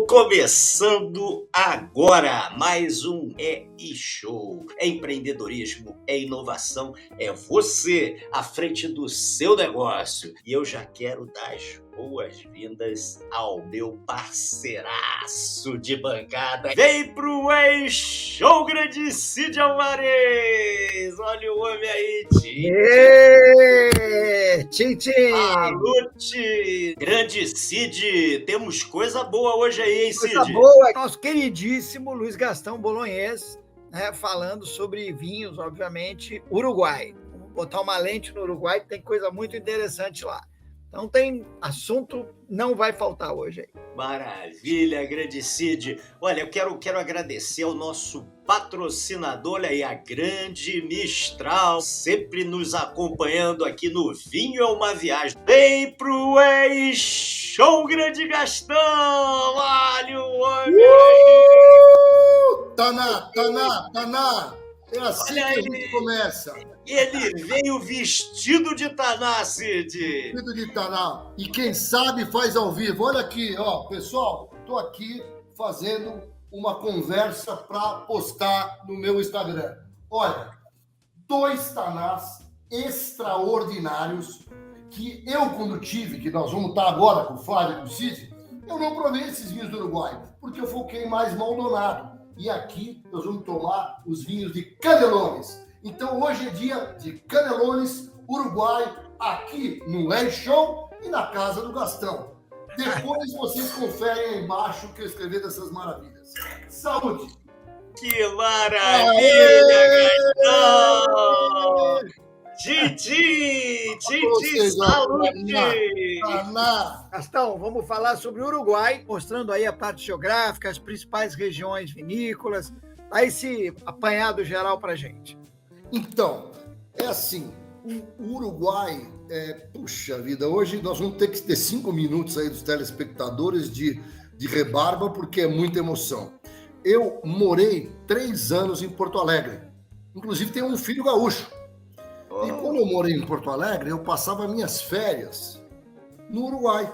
Começando agora mais um E-Show. É empreendedorismo, é inovação, é você à frente do seu negócio. E eu já quero dar as boas-vindas ao meu parceiraço de bancada. Vem pro E-Show, grande Cid Alvarez! Olha o homem aí, Tchim! Salute! Grande Cid, temos coisa boa hoje aí, hein, Cid? Coisa boa, nosso queridíssimo Luiz Gastão Bolognese, né, falando sobre vinhos, obviamente, Uruguai. Vamos botar uma lente no Uruguai, que tem coisa muito interessante lá. Então tem assunto, não vai faltar hoje aí. Maravilha, grande Cid. Olha, eu quero agradecer ao nosso patrocinador, olha aí, a Grande Mistral, sempre nos acompanhando aqui no Vinho é uma Viagem. Vem pro E-Show, grande Gastão! Olha o homem aí! Taná! É assim que a gente começa. Ele veio vestido de Taná, Cid. Vestido de Taná. E quem sabe faz ao vivo. Olha aqui, ó, pessoal, tô aqui fazendo uma conversa para postar no meu Instagram. Olha, 2 Tanás extraordinários que eu, quando tive, que nós vamos estar agora com o Flávio e com o Cid, eu não provei esses vinhos do Uruguai, porque eu foquei mais Maldonado. E aqui nós vamos tomar os vinhos de Canelones. Então hoje é dia de Canelones, Uruguai, aqui no E-Show e na casa do Gastão. Depois vocês conferem aí embaixo o que eu escrevi dessas maravilhas. Saúde! Que maravilha, Gastão! Titi, saúde! Gastão, vamos falar sobre o Uruguai, mostrando aí a parte geográfica, as principais regiões vinícolas, dá esse apanhado geral pra gente. Então, é assim, o Uruguai, puxa vida, hoje nós vamos ter que ter 5 minutos aí dos telespectadores de rebarba, porque é muita emoção. Eu morei 3 anos em Porto Alegre, inclusive tenho um filho gaúcho. E quando eu morei em Porto Alegre, eu passava minhas férias no Uruguai.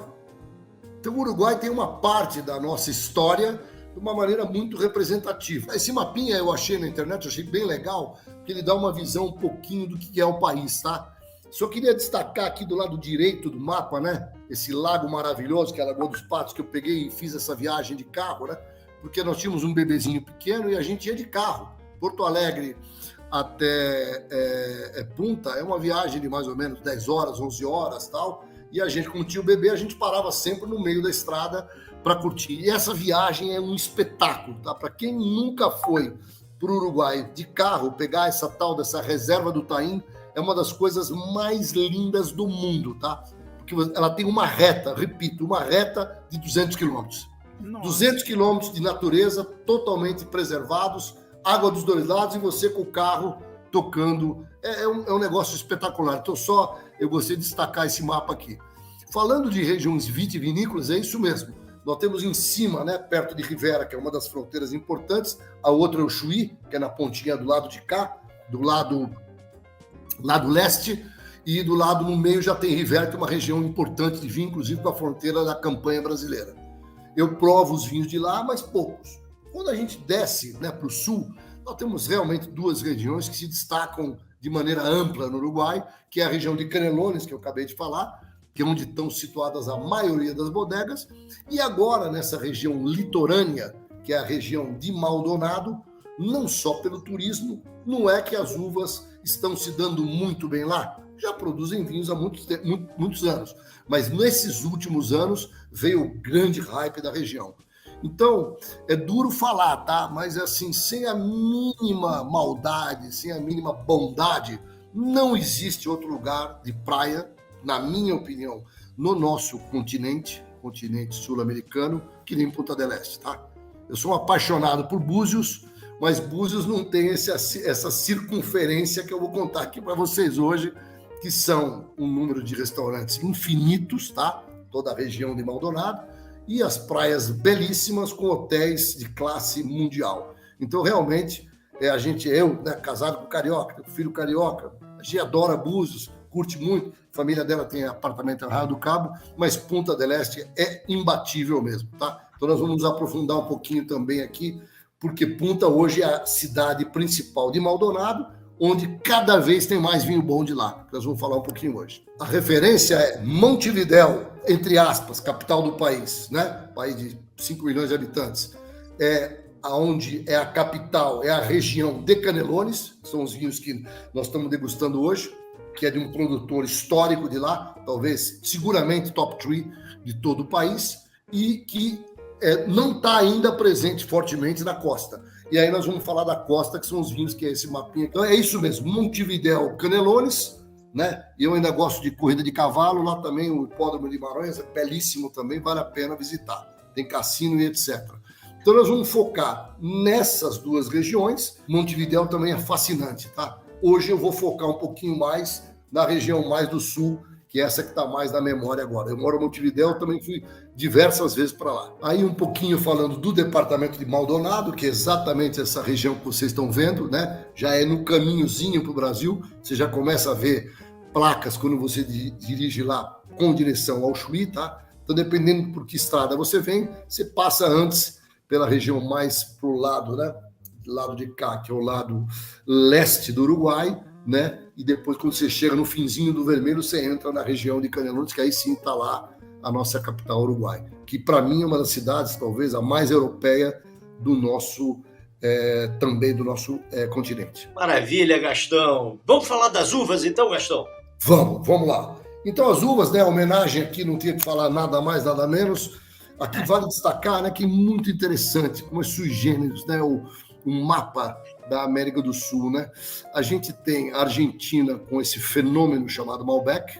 Então o Uruguai tem uma parte da nossa história de uma maneira muito representativa. Esse mapinha eu achei na internet, eu achei bem legal, porque ele dá uma visão um pouquinho do que é o país, tá? Só queria destacar aqui do lado direito do mapa, né? Esse lago maravilhoso, que é a Lagoa dos Patos, que eu peguei e fiz essa viagem de carro, né? Porque nós tínhamos um bebezinho pequeno e a gente ia de carro. Porto Alegre até Punta é uma viagem de mais ou menos 10 horas, 11 horas e tal. E a gente, como tinha o bebê, a gente parava sempre no meio da estrada para curtir. E essa viagem é um espetáculo, tá? Para quem nunca foi para o Uruguai de carro, pegar essa tal dessa reserva do Taim é uma das coisas mais lindas do mundo, tá? Porque ela tem uma reta, repito, uma reta de 200 quilômetros. 200 quilômetros de natureza totalmente preservados, água dos dois lados e você com o carro tocando. É um negócio espetacular. Então eu gostei de destacar esse mapa aqui. Falando de regiões vitivinícolas, é isso mesmo. Nós temos em cima, né, perto de Rivera, que é uma das fronteiras importantes, a outra é o Chuí, que é na pontinha do lado de cá, do lado leste, e do lado no meio já tem Rivera, que é uma região importante de vinho, inclusive com a fronteira da campanha brasileira. Eu provo os vinhos de lá, mas poucos. Quando a gente desce, né, para o sul, nós temos realmente 2 regiões que se destacam de maneira ampla no Uruguai, que é a região de Canelones, que eu acabei de falar, que é onde estão situadas a maioria das bodegas, e agora nessa região litorânea, que é a região de Maldonado, não só pelo turismo, não é que as uvas estão se dando muito bem lá, já produzem vinhos há muitos anos, mas nesses últimos anos veio o grande hype da região. Então, é duro falar, tá? Mas assim, sem a mínima maldade, sem a mínima bondade, não existe outro lugar de praia, na minha opinião, no nosso continente sul-americano, que nem Punta del Este, tá? Eu sou um apaixonado por Búzios, mas Búzios não tem essa circunferência que eu vou contar aqui para vocês hoje, que são um número de restaurantes infinitos, tá? Toda a região de Maldonado, e as praias belíssimas com hotéis de classe mundial. Então, realmente, eu, né, casado com carioca, tenho filho carioca, a gente adora Búzios, curte muito, a família dela tem apartamento em Arraial do Cabo, mas Punta del Este é imbatível mesmo, tá? Então nós vamos nos aprofundar um pouquinho também aqui, porque Punta hoje é a cidade principal de Maldonado, onde cada vez tem mais vinho bom de lá. Nós vamos falar um pouquinho hoje. A referência é Montevidéu, entre aspas, capital do país, né? País de 5 milhões de habitantes. Onde é a capital, é a região de Canelones, são os vinhos que nós estamos degustando hoje, que é de um produtor histórico de lá, talvez, seguramente top 3 de todo o país, e que não está ainda presente fortemente na costa. E aí nós vamos falar da costa, que são os vinhos, que é esse mapinha. Então é isso mesmo, Montevidéu, Canelones, né? Eu ainda gosto de corrida de cavalo, lá também o Hipódromo de Guimarães é belíssimo também, vale a pena visitar. Tem cassino e etc. Então nós vamos focar nessas duas regiões. Montevidéu também é fascinante, tá? Hoje eu vou focar um pouquinho mais na região mais do sul, que é essa que está mais na memória agora. Eu moro em Montevidéu, também fui diversas vezes para lá. Aí um pouquinho falando do departamento de Maldonado, que é exatamente essa região que vocês estão vendo, né? Já é no caminhozinho para o Brasil, você já começa a ver placas quando você dirige lá com direção ao Chuí, tá? Então, dependendo por que estrada você vem, você passa antes pela região mais pro lado, né? Lado de cá, que é o lado leste do Uruguai, né? E depois, quando você chega no finzinho do vermelho, você entra na região de Canelones, que aí sim está lá a nossa capital Uruguai, que para mim é uma das cidades, talvez, a mais europeia do nosso, também do nosso continente. Maravilha, Gastão. Vamos falar das uvas então, Gastão? Vamos lá. Então, as uvas, né? A homenagem aqui, não tinha que falar nada mais, nada menos. Aqui vale destacar, né, que é muito interessante, como é sui generis, né? O mapa da América do Sul, né? A gente tem a Argentina com esse fenômeno chamado Malbec.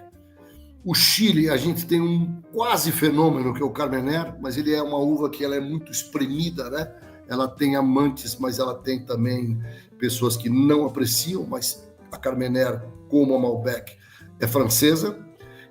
O Chile, a gente tem um quase fenômeno, que é o Carmener, mas ele é uma uva que ela é muito espremida, né? Ela tem amantes, mas ela tem também pessoas que não apreciam, mas a Carmener, como a Malbec, é francesa.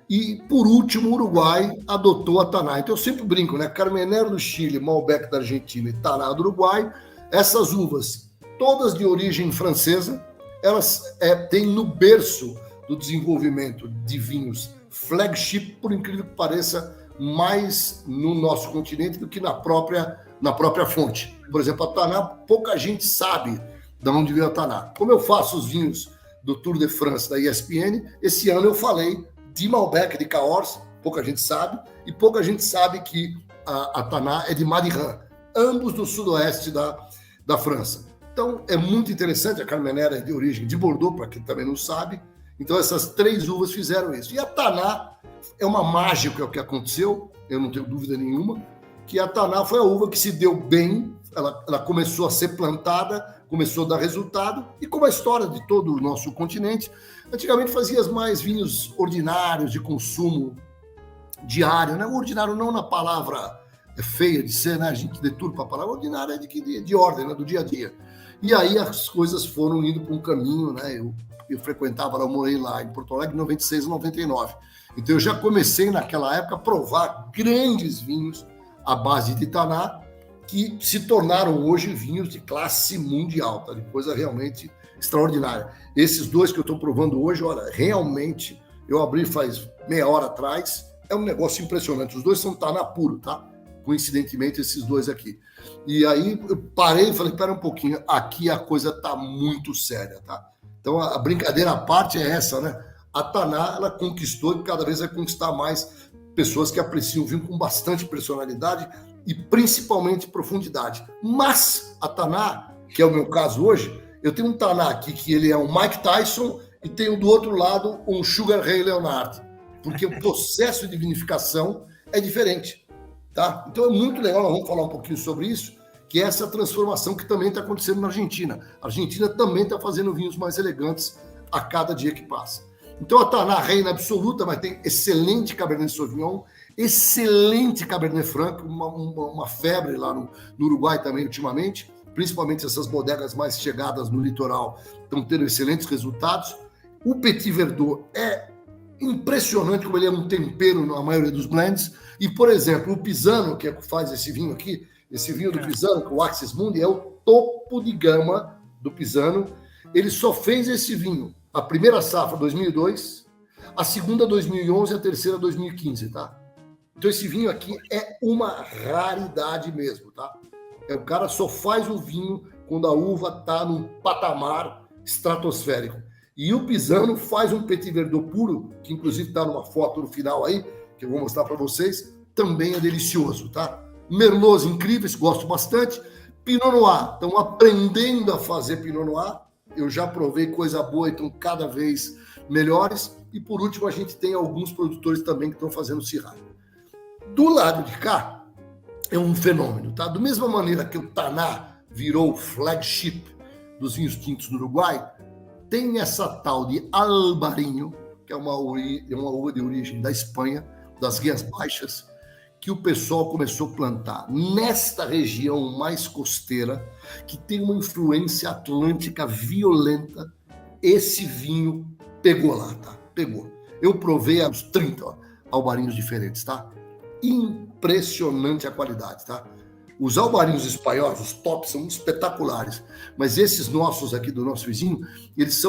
E, por último, o Uruguai adotou a Taná. Então, eu sempre brinco, né? Carmener do Chile, Malbec da Argentina e Taná do Uruguai. Essas uvas, todas de origem francesa, elas têm no berço do desenvolvimento de vinhos flagship, por incrível que pareça, mais no nosso continente do que na própria fonte. Por exemplo, a Taná, pouca gente sabe de onde veio a Taná. Como eu faço os vinhos do Tour de France da ESPN, esse ano eu falei de Malbec, de Cahors, pouca gente sabe, e pouca gente sabe que a Taná é de Madiran, ambos do sudoeste da França. Então, é muito interessante, a Carmener é de origem de Bordeaux, para quem também não sabe. Então, essas 3 uvas fizeram isso. E a Taná é uma mágica o que aconteceu, eu não tenho dúvida nenhuma, que a Taná foi a uva que se deu bem, ela começou a ser plantada, começou a dar resultado, e como a história de todo o nosso continente, antigamente fazia mais vinhos ordinários, de consumo diário, né? O ordinário não na palavra feia de ser, né? A gente deturpa a palavra ordinária, de ordem, né? Do dia a dia. E aí as coisas foram indo para um caminho, né? Eu frequentava, eu morei lá em Porto Alegre em 96 e 99. Então eu já comecei naquela época a provar grandes vinhos à base de Taná, que se tornaram hoje vinhos de classe mundial, tá? De coisa realmente extraordinária. Esses 2 que eu estou provando hoje, olha, realmente, eu abri faz meia hora atrás, é um negócio impressionante. Os 2 são Taná puro, tá? Coincidentemente, esses 2 aqui. E aí eu parei e falei, espera um pouquinho, aqui a coisa tá muito séria, tá? Então a brincadeira à parte é essa, né? A Taná, ela conquistou e cada vez vai conquistar mais pessoas que apreciam o vinho com bastante personalidade e principalmente profundidade. Mas a Taná, que é o meu caso hoje, eu tenho um Taná aqui que ele é um Mike Tyson e tenho do outro lado um Sugar Ray Leonard, porque o processo de vinificação é diferente, tá? Então é muito legal, nós vamos falar um pouquinho sobre isso, que é essa transformação que também está acontecendo na Argentina. A Argentina também está fazendo vinhos mais elegantes a cada dia que passa. Então a Taná reina absoluta, mas tem excelente Cabernet Sauvignon, excelente Cabernet Franc, uma febre lá no Uruguai também ultimamente, principalmente essas bodegas mais chegadas no litoral estão tendo excelentes resultados. O Petit Verdot é impressionante como ele é um tempero na maioria dos blends. E, por exemplo, o Pisano, que faz esse vinho aqui, esse vinho do Pisano, que é o Axis Mundi, é o topo de gama do Pisano. Ele só fez esse vinho, a primeira safra 2002, a segunda 2011 e a terceira 2015, tá? Então esse vinho aqui é uma raridade mesmo, tá? O cara só faz o vinho quando a uva está num patamar estratosférico. E o Pisano faz um Petit Verdot puro, que inclusive está numa foto no final aí, que eu vou mostrar para vocês, também é delicioso, tá? Merlots incríveis, gosto bastante. Pinot Noir, estão aprendendo a fazer Pinot Noir. Eu já provei coisa boa e estão cada vez melhores. E por último, a gente tem alguns produtores também que estão fazendo Syrah. Do lado de cá, é um fenômeno, tá? Da mesma maneira que o Taná virou o flagship dos vinhos tintos no Uruguai, tem essa tal de Albarino, que é uma uva de origem da Espanha, das Guias Baixas, que o pessoal começou a plantar nesta região mais costeira, que tem uma influência atlântica violenta. Esse vinho pegou lá, tá? Pegou. Eu provei uns 30 albarinhos diferentes, tá? Impressionante a qualidade, tá? Os albarinhos espanhóis, os tops, são espetaculares, mas esses nossos aqui do nosso vizinho, eles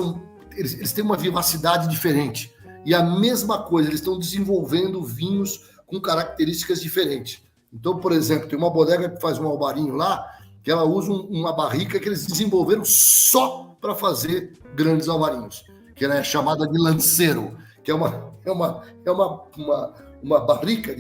têm uma vivacidade diferente. E a mesma coisa, eles estão desenvolvendo vinhos com características diferentes. Então, por exemplo, tem uma bodega que faz um albarinho lá, que ela usa uma barrica que eles desenvolveram só para fazer grandes albarinhos, que ela é chamada de Lancero, que é uma barrica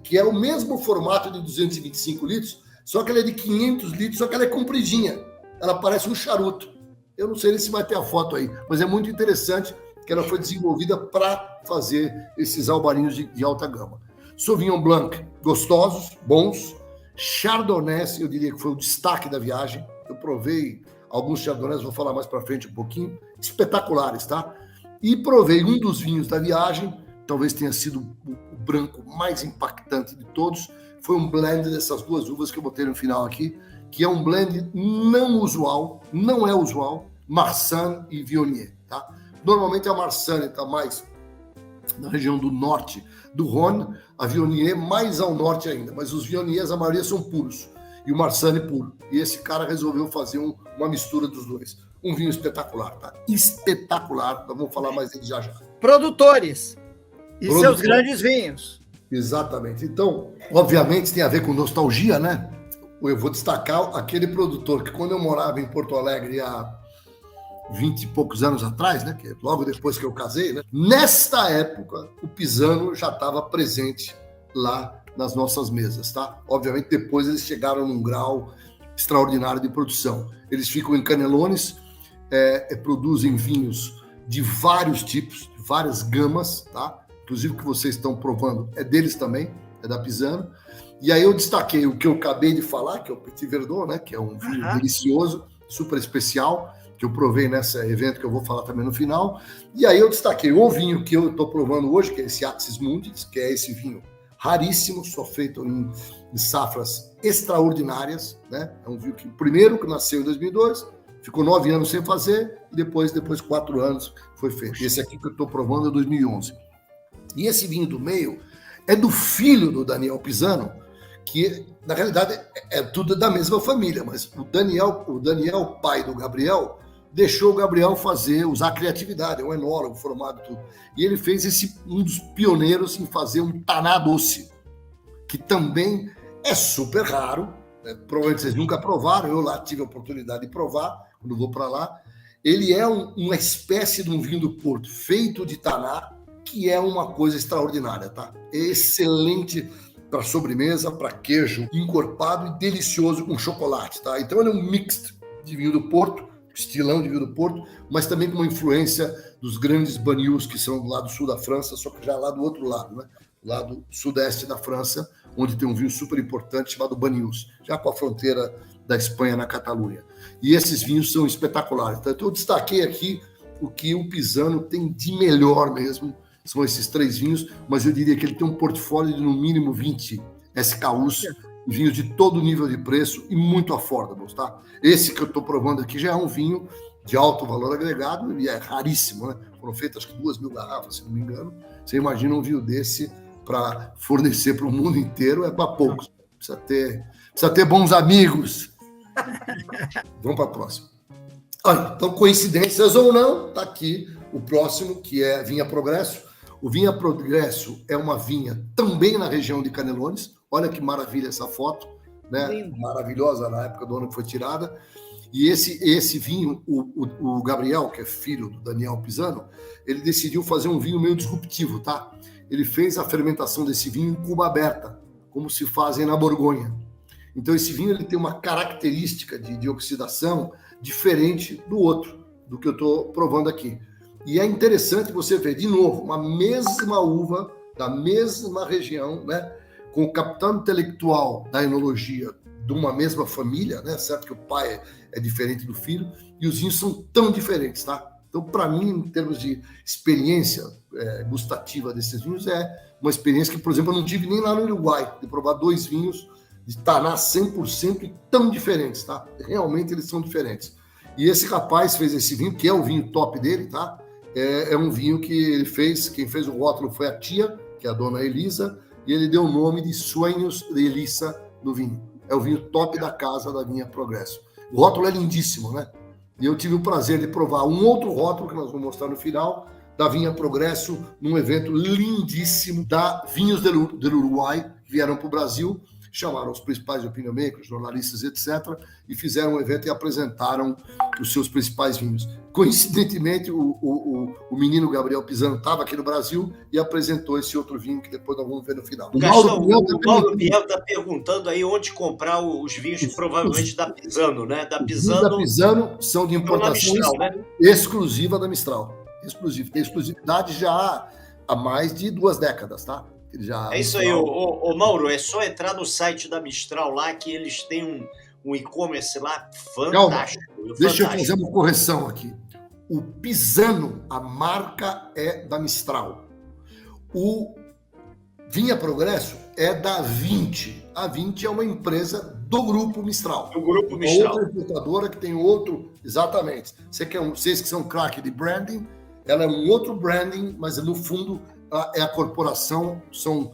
que é o mesmo formato de 225 litros, só que ela é de 500 litros, só que ela é compridinha. Ela parece um charuto. Eu não sei nem se vai ter a foto aí, mas é muito interessante que ela foi desenvolvida para fazer esses albarinhos de alta gama. Sauvignon Blanc, gostosos, bons. Chardonnays, eu diria que foi o destaque da viagem. Eu provei alguns Chardonnays, vou falar mais para frente um pouquinho. Espetaculares, tá? E provei um dos vinhos da viagem, talvez tenha sido o branco mais impactante de todos. Foi um blend dessas duas uvas que eu botei no final aqui, que é um blend não usual, não é usual, Marsanne e Viognier, tá? Normalmente a Marsanne está mais na região do norte do Rhône, a Viognier mais ao norte ainda, mas os Viogniers, a maioria são puros, e o Marsanne puro. E esse cara resolveu fazer uma mistura dos dois. Um vinho espetacular, tá? Espetacular, nós vamos falar mais dele já. Produtores e seus grandes vinhos. Exatamente. Então, obviamente tem a ver com nostalgia, né? Eu vou destacar aquele produtor que quando eu morava em Porto Alegre há 20 e poucos anos atrás, né? Que logo depois que eu casei, né? Nesta época, o Pisano já estava presente lá nas nossas mesas, tá? Obviamente depois eles chegaram num grau extraordinário de produção. Eles ficam em Canelones, produzem vinhos de vários tipos, de várias gamas, tá? Inclusive o que vocês estão provando é deles também, é da Pisano. E aí eu destaquei o que eu acabei de falar, que é o Petit Verdot, né? Que é um vinho delicioso, super especial, que eu provei nesse evento que eu vou falar também no final. E aí eu destaquei o vinho que eu estou provando hoje, que é esse Axis Mundis, que é esse vinho raríssimo, só feito em safras extraordinárias, né? É um vinho que primeiro que nasceu em 2002, ficou 9 anos sem fazer, e depois 4 anos foi feito. Esse aqui que eu estou provando é 2011. E esse vinho do meio é do filho do Daniel Pisano, que na realidade é tudo da mesma família, mas o Daniel, pai do Gabriel, deixou o Gabriel usar a criatividade, é um enólogo formado tudo. E ele fez um dos pioneiros em fazer um Taná doce, que também é super raro, né? Provavelmente vocês nunca provaram, eu lá tive a oportunidade de provar, quando vou para lá. Ele é uma espécie de um vinho do Porto, feito de Taná, que é uma coisa extraordinária, tá? É excelente para sobremesa, para queijo encorpado e delicioso com chocolate, tá? Então ele é um mix de vinho do Porto, estilão de vinho do Porto, mas também com uma influência dos grandes Banyuls, que são do lado sul da França, só que já lá do outro lado, né? Lado sudeste da França, onde tem um vinho super importante chamado Banyuls, já com a fronteira da Espanha na Catalunha. E esses vinhos são espetaculares. Então eu destaquei aqui o que o Pisano tem de melhor mesmo, são esses 3 vinhos, mas eu diria que ele tem um portfólio de no mínimo 20 SKUs, vinhos de todo nível de preço e muito affordable, tá? Esse que eu estou provando aqui já é um vinho de alto valor agregado e é raríssimo, né? Foram feitas acho que 2.000 garrafas, se não me engano. Você imagina um vinho desse para fornecer para o mundo inteiro, é para poucos. Precisa ter bons amigos. Vamos para a próxima. Olha, então, coincidências ou não, tá aqui o próximo, que é Vinha Progresso. O Vinha Progresso é uma vinha também na região de Canelones. Olha que maravilha essa foto, né? Lindo. Maravilhosa na época do ano que foi tirada. E esse vinho, o Gabriel, que é filho do Daniel Pisano, ele decidiu fazer um vinho meio disruptivo, tá? Ele fez a fermentação desse vinho em cuba aberta, como se fazem na Borgonha. Então esse vinho ele tem uma característica de oxidação diferente do outro, do que eu estou provando aqui. E é interessante você ver, de novo, uma mesma uva da mesma região, né? Com o capital intelectual da enologia de uma mesma família, né? Certo que o pai é diferente do filho, e os vinhos são tão diferentes, tá? Então, para mim, em termos de experiência gustativa desses vinhos, é uma experiência que, por exemplo, eu não tive nem lá no Uruguai, de provar 2 vinhos de Taná 100% e tão diferentes, tá? Realmente eles são diferentes. E esse rapaz fez esse vinho, que é o vinho top dele, tá? É um vinho que ele fez, quem fez o rótulo foi a tia, que é a dona Elisa, e ele deu o nome de Sueños de Elisa no vinho. É o vinho top da casa da Vinha Progresso. O rótulo é lindíssimo, né? E eu tive o prazer de provar um outro rótulo, que nós vamos mostrar no final, da Vinha Progresso, num evento lindíssimo da Vinhos do Uruguai, que vieram para o Brasil, chamaram os principais opinion makers, jornalistas, etc., e fizeram um evento e apresentaram os seus principais vinhos. Coincidentemente, o menino Gabriel Pisano estava aqui no Brasil e apresentou esse outro vinho que depois nós vamos ver no final. O Mauro Biel está perguntando aí onde comprar os vinhos, provavelmente da Pisano, né? Da Pisano são de importação Mistral, né? exclusiva da Mistral. Exclusiva. Tem exclusividade já há mais de 2 décadas, tá? É isso aí, ô Mauro, é só entrar no site da Mistral lá que eles têm um e-commerce lá fantástico. Calma, deixa eu fazer uma correção aqui. O Pisano, a marca é da Mistral. O Vinha Progresso é da Vinti. A Vinti é uma empresa do Grupo Mistral. Do Grupo Mistral. Outra importadora que tem outro... Exatamente. Vocês que são craque de branding, ela é um outro branding, mas no fundo é a corporação, são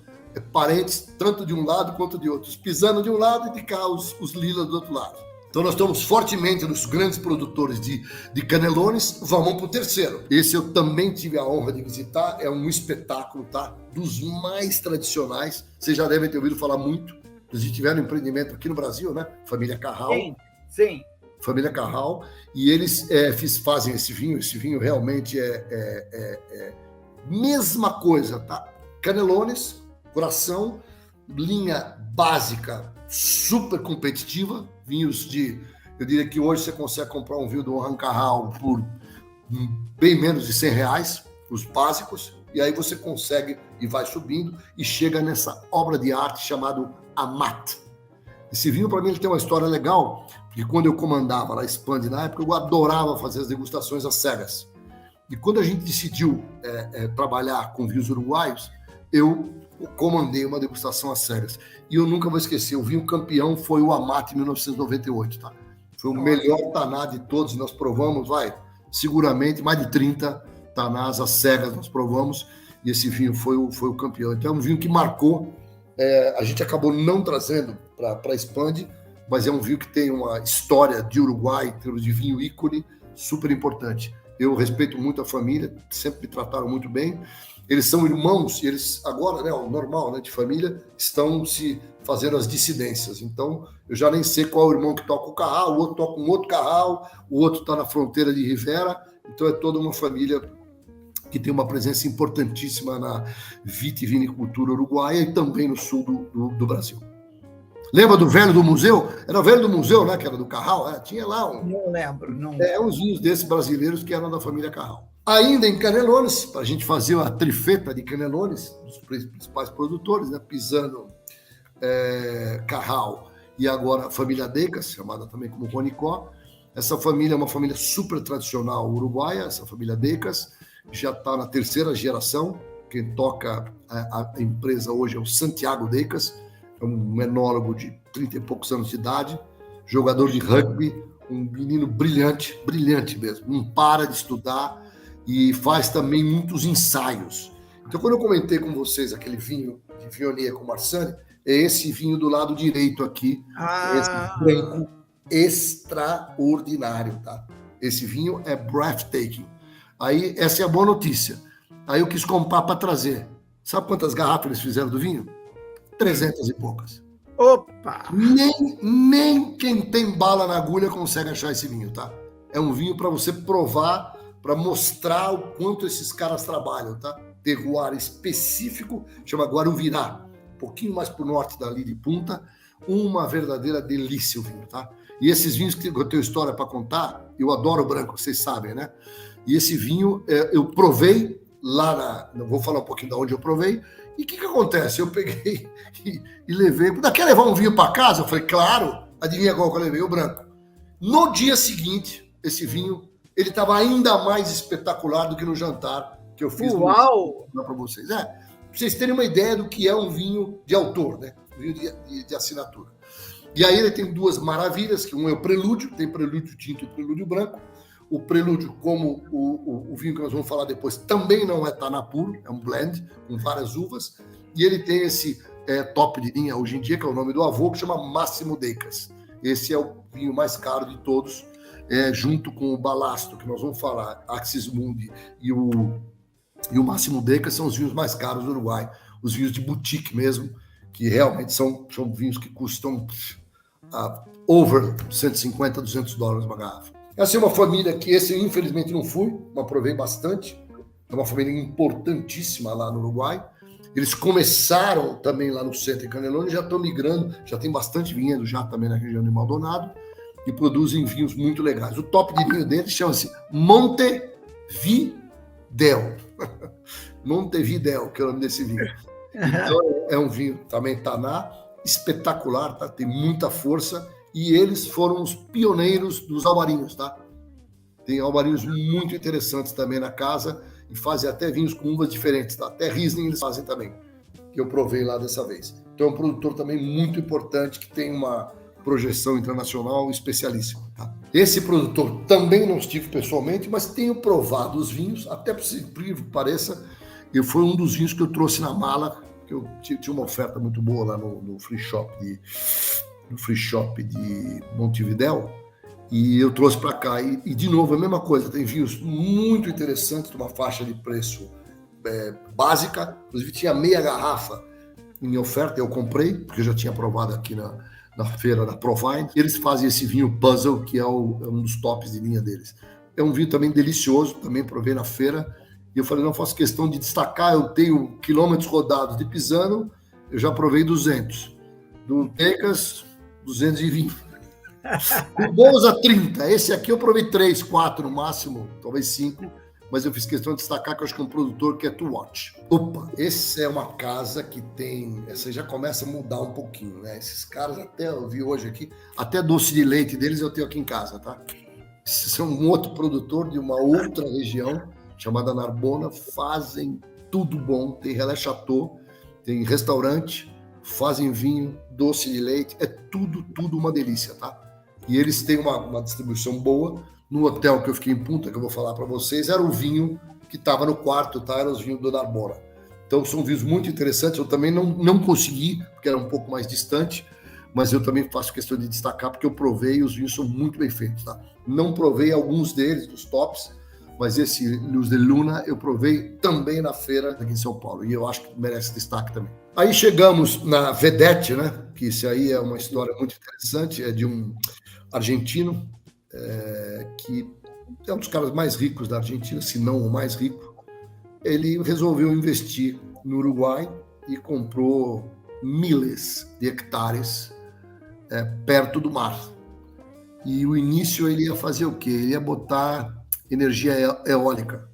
parentes tanto de um lado quanto de outro. Os Pisano de um lado e de cá os Lila do outro lado. Então nós estamos fortemente nos grandes produtores de Canelones, vamos para o terceiro. Esse eu também tive a honra de visitar, é um espetáculo, tá? Dos mais tradicionais, vocês já devem ter ouvido falar muito. Eles tiveram um empreendimento aqui no Brasil, né? Família Carral. Sim. Família Carral, e eles fazem esse vinho realmente mesma coisa, tá? Canelones, coração, linha básica, super competitiva, vinhos eu diria que hoje você consegue comprar um vinho do Johan Carral por bem menos de R$100, os básicos, e aí você consegue e vai subindo e chega nessa obra de arte chamada Amat. Esse vinho, para mim, ele tem uma história legal, porque quando eu comandava lá a Expand na época, eu adorava fazer as degustações às cegas. E quando a gente decidiu trabalhar com vinhos uruguaios, eu comandei uma degustação às cegas. E eu nunca vou esquecer, o vinho campeão foi o Amat em 1998, tá? Foi o melhor taná de todos, nós provamos, seguramente mais de 30 tanás às cegas nós provamos, e esse vinho foi o campeão. Então é um vinho que marcou, a gente acabou não trazendo para a Expand, mas é um vinho que tem uma história de Uruguai, em termos de vinho ícone, super importante. Eu respeito muito a família, sempre me trataram muito bem. Eles são irmãos, e eles agora, né, o normal, né, de família, estão se fazendo as dissidências. Então, eu já nem sei qual é o irmão que toca o carral, o outro toca um outro carral, o outro está na fronteira de Rivera. Então, é toda uma família que tem uma presença importantíssima na vitivinicultura uruguaia e também no sul do Brasil. Lembra do velho do museu? Era o velho do museu, né? Que era do Carral. Tinha lá Não lembro. Não. Uns vinhos desses brasileiros que eram da família Carral. Ainda em Canelones, para a gente fazer a trifeta de Canelones, dos principais produtores, né? Pisano, Carral e agora a família Decas, chamada também como Ronicó. Essa família é uma família super tradicional uruguaia, essa família Decas, já está na 3ª geração. Quem toca a empresa hoje é o Santiago Decas, é um enólogo de 30 e poucos anos de idade, jogador de rugby, um menino brilhante, brilhante mesmo, não para de estudar e faz também muitos ensaios. Então, quando eu comentei com vocês aquele vinho de Viognier com Marsanne, é esse vinho do lado direito aqui, esse branco extraordinário, tá? Esse vinho é breathtaking. Aí, essa é a boa notícia. Aí eu quis comprar para trazer. Sabe quantas garrafas eles fizeram do vinho? 300 e poucas. Opa! Nem quem tem bala na agulha consegue achar esse vinho, tá? É um vinho para você provar, para mostrar o quanto esses caras trabalham, tá? Terroir específico, chama Guarujá, um pouquinho mais pro norte dali de Punta, uma verdadeira delícia o vinho, tá? E esses vinhos que eu tenho história para contar, eu adoro branco, vocês sabem, né? E esse vinho eu provei lá não vou falar um pouquinho de onde eu provei. E o que acontece? Eu peguei e levei. Quer levar um vinho para casa? Eu falei, claro. Adivinha qual que eu levei? O branco. No dia seguinte, esse vinho, ele estava ainda mais espetacular do que no jantar que eu fiz. Uau! Para vocês. Pra vocês terem uma ideia do que é um vinho de autor, né? Um vinho de assinatura. E aí ele tem duas maravilhas, que um é o prelúdio, tem prelúdio tinto e prelúdio branco. O prelúdio, como o vinho que nós vamos falar depois, também não é Taná puro, é um blend com várias uvas. E ele tem esse top de linha hoje em dia, que é o nome do avô, que chama Máximo Decas. Esse é o vinho mais caro de todos, junto com o Balasto, que nós vamos falar, Axis Mundi e o Máximo Decas são os vinhos mais caros do Uruguai, os vinhos de boutique mesmo, que realmente são vinhos que custam over 150, 200 dólares uma garrafa. Essa é uma família que esse eu infelizmente não fui, mas provei bastante. É uma família importantíssima lá no Uruguai. Eles começaram também lá no centro de Canelone, já estão migrando, já tem bastante vinhedo já também na região de Maldonado e produzem vinhos muito legais. O top de vinho deles chama-se Montevidéu. Montevidéu, que é o nome desse vinho. Então é um vinho também Taná, espetacular, tá? Tem muita força. E eles foram os pioneiros dos albarinhos, tá? Tem albarinhos muito interessantes também na casa e fazem até vinhos com uvas diferentes, tá? Até Riesling eles fazem também, que eu provei lá dessa vez. Então é um produtor também muito importante que tem uma projeção internacional especialíssima, tá? Esse produtor também não estive pessoalmente, mas tenho provado os vinhos, até por incrível que pareça, foi um dos vinhos que eu trouxe na mala, que eu tinha uma oferta muito boa lá no free shop de Montevidéu, e eu trouxe para cá. E, de novo, a mesma coisa, tem vinhos muito interessantes, de uma faixa de preço básica, inclusive tinha meia garrafa em oferta, eu comprei, porque eu já tinha provado aqui na feira da Provine. Eles fazem esse vinho Puzzle, que é um dos tops de linha deles. É um vinho também delicioso, também provei na feira, e eu falei, não faço questão de destacar, eu tenho quilômetros rodados de Pisano, eu já provei 200. Do Decas, 220. O Bolsa 30. Esse aqui eu provei 3, 4 no máximo, talvez 5, mas eu fiz questão de destacar que eu acho que é um produtor que é to watch. Opa, essa é uma casa que tem... Essa já começa a mudar um pouquinho, né? Esses caras, até eu vi hoje aqui, até doce de leite deles eu tenho aqui em casa, tá? Esses são um outro produtor de uma outra região, chamada Narbona, fazem tudo bom. Tem Relais Chateau, tem restaurante, fazem vinho, doce de leite, é tudo uma delícia, tá? E eles têm uma distribuição boa. No hotel que eu fiquei em Punta, que eu vou falar para vocês, era o vinho que estava no quarto, tá? Era os vinhos do Narbona. Então são vinhos muito interessantes. Eu também não consegui, porque era um pouco mais distante, mas eu também faço questão de destacar, porque eu provei e os vinhos são muito bem feitos, tá? Não provei alguns deles, dos tops, mas esse Luz de Luna eu provei também na feira aqui em São Paulo, e eu acho que merece destaque também. Aí chegamos na Vedete, né? Que isso aí é uma história muito interessante, é de um argentino, que é um dos caras mais ricos da Argentina, se não o mais rico. Ele resolveu investir no Uruguai e comprou milhares de hectares perto do mar. E o início ele ia fazer o quê? Ele ia botar energia eólica.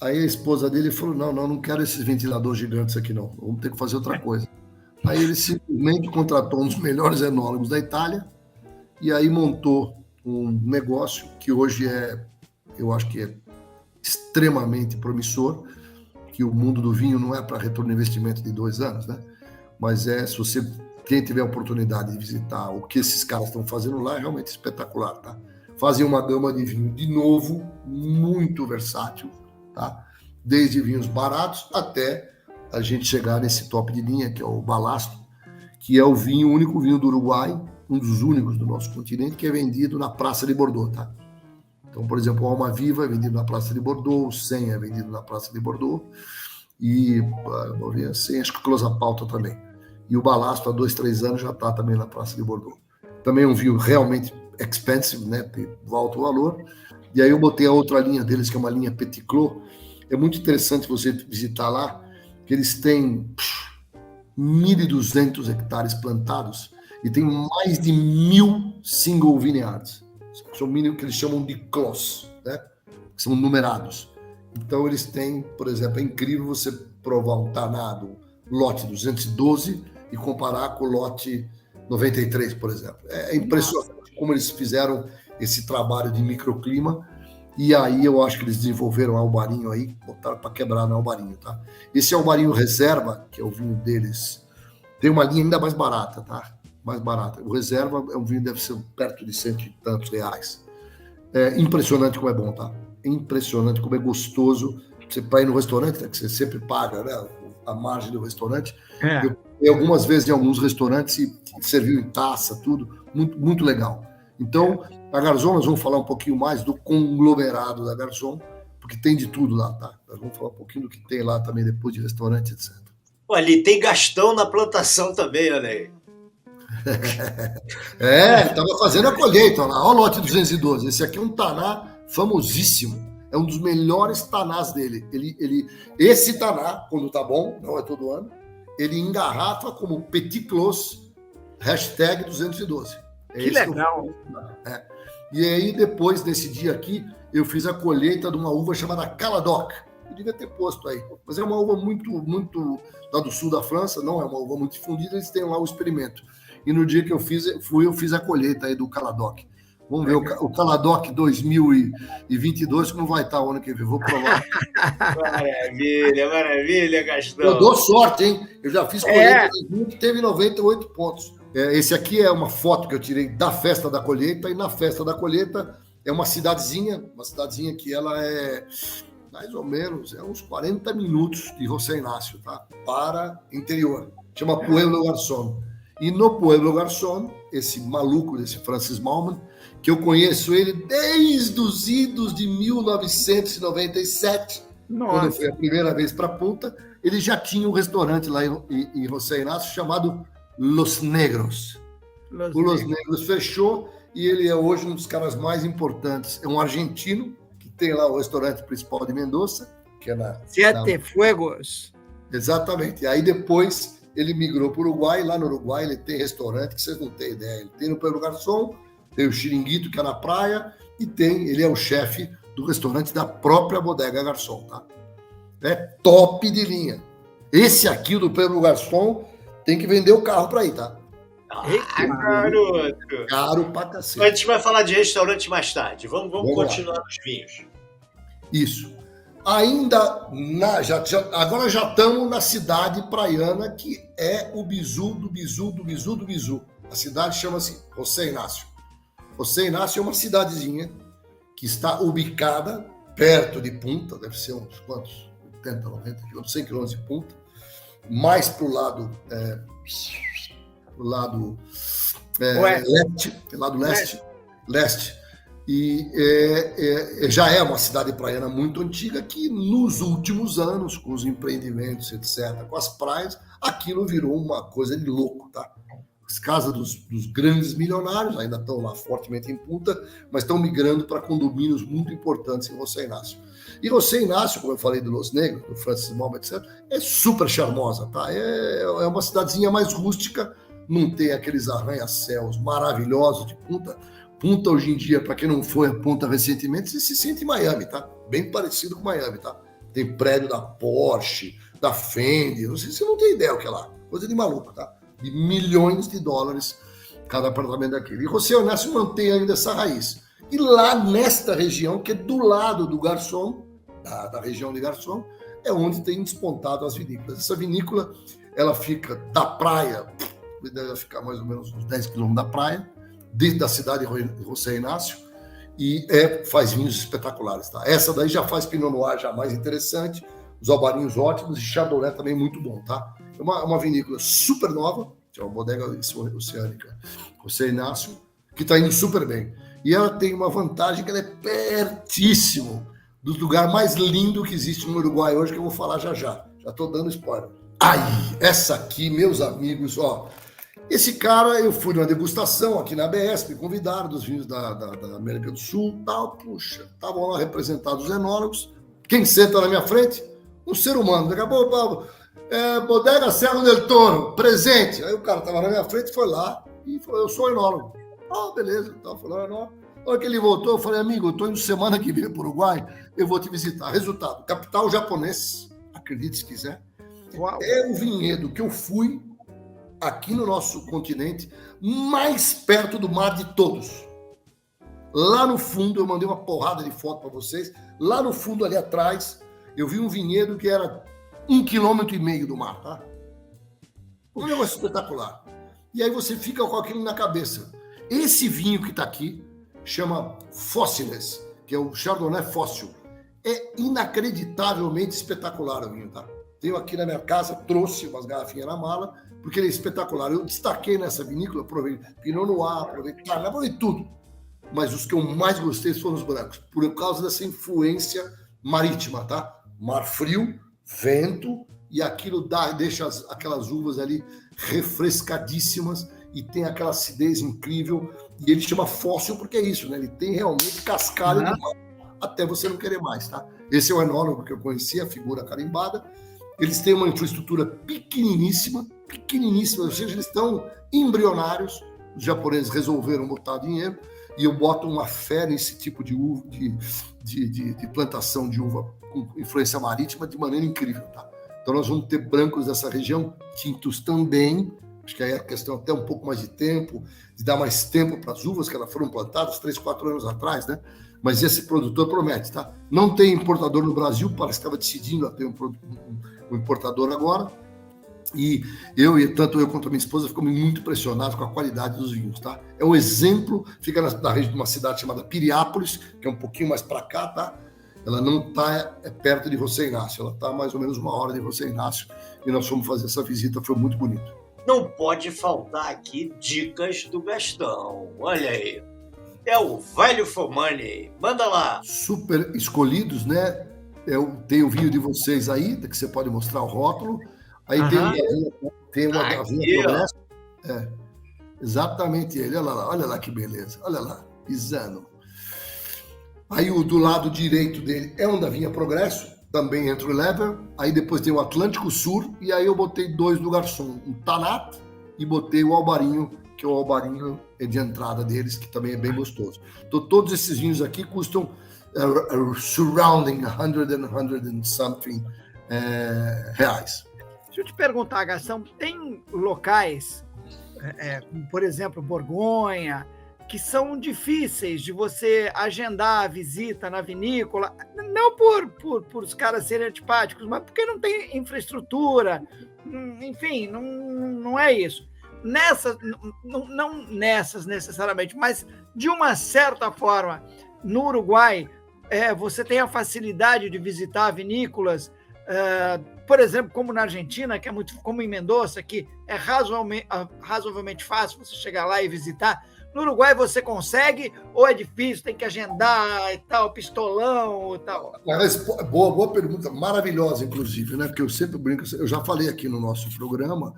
Aí a esposa dele falou, não quero esses ventiladores gigantes aqui não, vamos ter que fazer outra coisa. Aí ele simplesmente contratou um dos melhores enólogos da Itália e aí montou um negócio que hoje eu acho que é extremamente promissor, que o mundo do vinho não é para retorno de investimento de 2 anos, né? Mas quem tiver a oportunidade de visitar o que esses caras estão fazendo lá, é realmente espetacular, tá? Fazem uma gama de vinho, de novo, muito versátil, tá? Desde vinhos baratos até a gente chegar nesse top de linha, que é o Balasto, que é o único vinho do Uruguai, um dos únicos do nosso continente, que é vendido na Praça de Bordeaux, tá? Então, por exemplo, o Alma Viva é vendido na Praça de Bordeaux, o 100 é vendido na Praça de Bordeaux, e vou ver assim, acho que o Closapauta também. E o Balasto, há 2, 3 anos, já está também na Praça de Bordeaux. Também um vinho realmente expensive, né? Tem alto valor. E aí eu botei a outra linha deles, que é uma linha Petit Clos. É muito interessante você visitar lá, que eles têm 1.200 hectares plantados e tem mais de 1.000 single vineyards. São vinhos que eles chamam de clos, né? Que são numerados. Então eles têm, por exemplo, é incrível você provar um Taná lote 212 e comparar com o lote 93, por exemplo. É impressionante como eles fizeram esse trabalho de microclima, e aí eu acho que eles desenvolveram um albarinho aí, botaram para quebrar no albarinho, tá? Esse albarinho reserva, que é o vinho deles, tem uma linha ainda mais barata, tá? Mais barata. O reserva é um vinho que deve ser perto de 100 e tantos reais. É impressionante como é bom, tá? Impressionante como é gostoso. Você vai no restaurante, né, que você sempre paga, né, a margem do restaurante. Eu fui algumas vezes em alguns restaurantes e serviu em taça, tudo. Muito, muito legal. Então, a Garzon, nós vamos falar um pouquinho mais do conglomerado da Garzon, porque tem de tudo lá, tá? Nós vamos falar um pouquinho do que tem lá também depois de restaurante, etc. Olha, ali tem Gastão na plantação também, olha aí. Estava fazendo a colheita, olha lá, olha o lote 212. Esse aqui é um Taná famosíssimo. É um dos melhores Tanás dele. Esse Taná, quando tá bom, não é todo ano, ele engarrafa como Petit Clos, #212. Que legal. E aí, depois desse dia aqui, eu fiz a colheita de uma uva chamada Caladoc. Eu devia ter posto aí. Mas é uma uva muito, muito lá do sul da França, não é uma uva muito difundida, eles têm lá o experimento. E no dia que eu fiz a colheita aí do Caladoc. Vamos ver o Caladoc 2022, como vai estar o ano que vem. Vou provar. Maravilha, Gastão. Eu dou sorte, hein? Eu já fiz colheita que teve 98 pontos. Esse aqui é uma foto que eu tirei da festa da colheita, e na festa da colheita é uma cidadezinha que ela é mais ou menos uns 40 minutos de José Inácio, tá? Para interior. Chama Pueblo Garçon. E no Pueblo Garçon, esse maluco desse Francis Mallmann, que eu conheço ele desde os idos de 1997, quando eu fui a primeira vez para Punta, ele já tinha um restaurante lá em José Inácio chamado Los Negros. O Los Negros fechou e ele é hoje um dos caras mais importantes. É um argentino que tem lá o restaurante principal de Mendoza, que é na Siete Fuegos. Exatamente. E aí depois ele migrou para o Uruguai. Lá no Uruguai ele tem restaurante que vocês não têm ideia. Ele tem no Pueblo Garçon, tem o Chiringuito, que é na praia, e ele é o chefe do restaurante da própria Bodega Garçon, tá? É top de linha. Esse aqui do Pueblo Garçon tem que vender o carro para ir, tá? Garoto! Caro pra cacete. A gente vai falar de restaurante mais tarde. Vamos continuar nos vinhos. Isso. Ainda, agora já estamos na cidade praiana, que é o bizu do bizu do bizu do bizu. A cidade chama-se José Inácio. José Inácio é uma cidadezinha que está ubicada perto de Punta, deve ser uns quantos? 80, 90 quilômetros, 100 quilômetros de Punta, mais para o lado leste. E já é uma cidade praiana muito antiga que nos últimos anos, com os empreendimentos, etc., com as praias, aquilo virou uma coisa de louco, tá? As casas dos grandes milionários ainda estão lá fortemente em Punta, mas estão migrando para condomínios muito importantes em José Inácio. E José Inácio, como eu falei do Los Negros, do Francis Mallmann, etc., é super charmosa, tá? É uma cidadezinha mais rústica, não tem aqueles arranha-céus maravilhosos de Punta. Punta, hoje em dia, para quem não foi a Punta recentemente, você se sente em Miami, tá? Bem parecido com Miami, tá? Tem prédio da Porsche, da Fendi, não sei se você não tem ideia o que é lá. Coisa de maluco, tá? De milhões de dólares cada apartamento daquele. E José Inácio mantém ainda essa raiz. E lá nesta região, que é do lado do Garçon, da região de Garçon, é onde tem despontado as vinícolas. Essa vinícola, ela fica da praia, deve ficar mais ou menos uns 10 quilômetros da praia, dentro da cidade de José Inácio, e faz vinhos espetaculares, tá? Essa daí já faz Pinot Noir já mais interessante, os albarinhos ótimos e Chardonnay também muito bom, tá? É uma vinícola super nova, que é uma bodega oceânica, José Inácio, que está indo super bem. E ela tem uma vantagem que ela é pertíssimo do lugar mais lindo que existe no Uruguai hoje, que eu vou falar já já. Já estou dando spoiler. Aí, essa aqui, meus amigos, ó. Esse cara, eu fui numa degustação aqui na ABS, me convidaram dos vinhos da América do Sul, tal, puxa, estavam lá representados os enólogos. Quem senta na minha frente? Um ser humano. Daqui a pouco, Bodega Cerro del Toro, presente. Aí o cara estava na minha frente, foi lá e falou, eu sou enólogo. Ah, beleza, então, falou, enólogo. Na hora que ele voltou, eu falei, amigo, eu estou indo semana que vem para o Uruguai, eu vou te visitar. Resultado, capital japonês, acredite se quiser. Uau. É o vinhedo que eu fui aqui no nosso continente, mais perto do mar de todos. Lá no fundo, eu mandei uma porrada de foto para vocês, lá no fundo, ali atrás, eu vi um vinhedo que era 1,5 km do mar, tá? Um negócio espetacular. E aí você fica com aquilo na cabeça. Esse vinho que está aqui chama Fóssiles, que é o Chardonnay Fóssil. É inacreditavelmente espetacular o vinho, tá? Tenho aqui na minha casa, trouxe umas garrafinhas na mala, porque ele é espetacular. Eu destaquei nessa vinícola, provei Pinot Noir, provei Carnaval, provei tudo. Mas os que eu mais gostei foram os brancos, por causa dessa influência marítima, tá? Mar frio, vento, e aquilo deixa aquelas uvas ali refrescadíssimas e tem aquela acidez incrível. E ele chama fóssil porque é isso, né? Ele tem realmente cascalho do mar, até você não querer mais, tá? Esse é o enólogo que eu conheci, a figura carimbada. Eles têm uma infraestrutura pequeniníssima, ou seja, eles estão embrionários. Os japoneses resolveram botar dinheiro e eu boto uma fé nesse tipo de uva, de plantação de uva com influência marítima de maneira incrível, tá? Então nós vamos ter brancos dessa região, tintos também. Acho que aí é a questão até um pouco mais de tempo, de dar mais tempo para as uvas que elas foram plantadas 3, 4 anos atrás, né? Mas esse produtor promete, tá? Não tem importador no Brasil, parece que estava decidindo a ter um importador agora. E tanto eu quanto a minha esposa ficamos muito impressionados com a qualidade dos vinhos, tá? É um exemplo, fica na região de uma cidade chamada Piriápolis, que é um pouquinho mais para cá, tá? Ela não está perto de José Inácio, ela está mais ou menos 1 hora de José Inácio, e nós fomos fazer essa visita, foi muito bonito. Não pode faltar aqui dicas do Gastão, olha aí. É o Value for Money, manda lá. Super escolhidos, né? Tem o vinho de vocês aí, que você pode mostrar o rótulo. Aí tem uma gavinha Progresso. Exatamente ele. Olha lá que beleza. Olha lá, pisando. Aí o do lado direito dele é um da Vinha Progresso, também entra o Lever. Aí depois tem o Atlântico Sur. E aí eu botei 2 do garçom, um Tanat e botei o Albarinho, que é o Albarinho de entrada deles, que também é bem gostoso. Então todos esses vinhos aqui custam surrounding 100 and something reais. Deixa eu te perguntar, Gastão, tem locais, por exemplo, Borgonha, que são difíceis de você agendar a visita na vinícola, não por os caras serem antipáticos, mas porque não tem infraestrutura, enfim, não é isso. Não nessas necessariamente, mas de uma certa forma, no Uruguai, você tem a facilidade de visitar vinícolas, por exemplo, como na Argentina, que é muito, como em Mendoza, que é razoavelmente fácil você chegar lá e visitar. No Uruguai você consegue ou é difícil, tem que agendar e tal, pistolão e tal? Boa pergunta, maravilhosa, inclusive, né? Porque eu sempre brinco, eu já falei aqui no nosso programa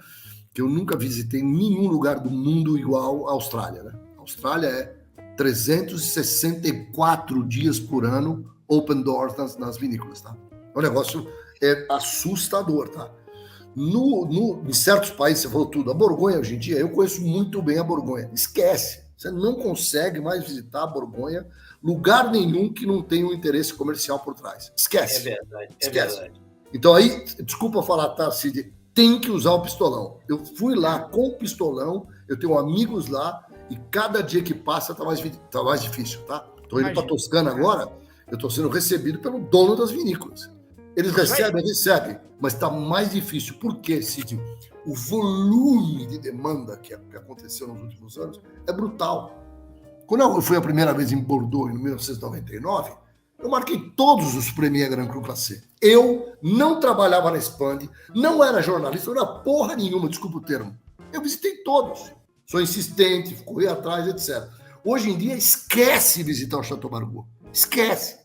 que eu nunca visitei nenhum lugar do mundo igual à Austrália, né? A Austrália é 364 dias por ano open doors nas vinícolas, tá? O negócio é assustador, tá? Em certos países, você falou tudo, a Borgonha hoje em dia, eu conheço muito bem a Borgonha. Esquece, você não consegue mais visitar a Borgonha, lugar nenhum que não tenha um interesse comercial por trás. Esquece. É verdade, esquece. Verdade. Então aí, desculpa falar, tá, Cid? Tem que usar o pistolão. Eu fui lá com o pistolão, eu tenho amigos lá, e cada dia que passa tá mais difícil, tá? Tô indo para Toscana agora, eu tô sendo recebido pelo dono das vinícolas. Eles recebem, mas está mais difícil. Por quê, Cid? O volume de demanda que aconteceu nos últimos anos é brutal. Quando eu fui a primeira vez em Bordeaux, em 1999, eu marquei todos os Premier Grand Cru Classé. Eu não trabalhava na Expand, não era jornalista, não era porra nenhuma, desculpa o termo. Eu visitei todos. Sou insistente, corri atrás, etc. Hoje em dia, esquece visitar o Chateau Margaux. Esquece.